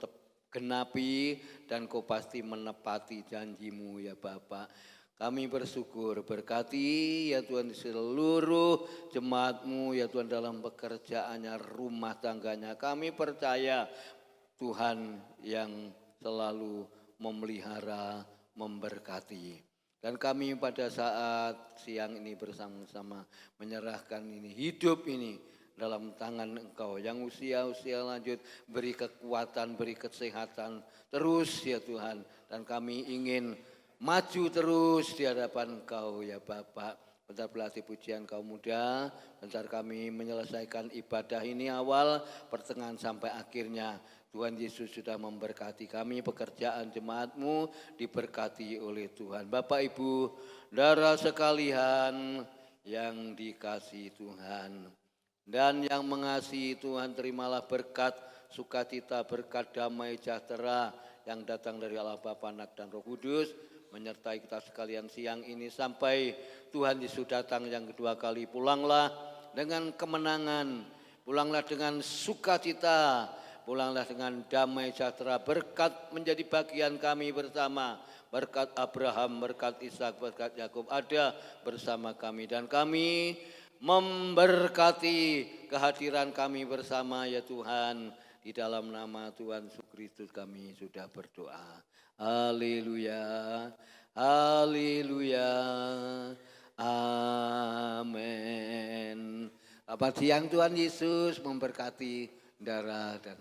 S5: genapi dan Kau pasti menepati janji-Mu ya Bapa. Kami bersyukur, berkati ya Tuhan seluruh jemaat-Mu ya Tuhan dalam pekerjaannya, rumah tangganya. Kami percaya Tuhan yang selalu memelihara, memberkati. Dan kami pada saat siang ini bersama-sama menyerahkan ini, hidup ini dalam tangan Engkau. Yang usia-usia lanjut, beri kekuatan, beri kesehatan terus ya Tuhan. Dan kami ingin maju terus di hadapan Engkau ya Bapak. Bentar pelatih pujian kaum muda, bentar kami menyelesaikan ibadah ini awal, pertengahan sampai akhirnya. Tuhan Yesus sudah memberkati kami, pekerjaan jemaat-Mu diberkati oleh Tuhan. Bapak Ibu, saudara sekalian yang dikasihi Tuhan dan yang mengasihi Tuhan, terimalah berkat sukacita, berkat damai sejahtera yang datang dari Allah Bapa, Anak dan Roh Kudus menyertai kita sekalian siang ini sampai Tuhan Yesus datang yang kedua kali. Pulanglah dengan kemenangan, pulanglah dengan sukacita, Pulanglah dengan damai sejahtera, berkat menjadi bagian kami bersama. Berkat Abraham, berkat Ishak, berkat Yakub ada bersama kami. Dan kami memberkati kehadiran kami bersama ya Tuhan. Di dalam nama Tuhan Yesus Kristus kami sudah berdoa. Haleluya, haleluya, amin. Selamat siang, Tuhan Yesus memberkati darah dan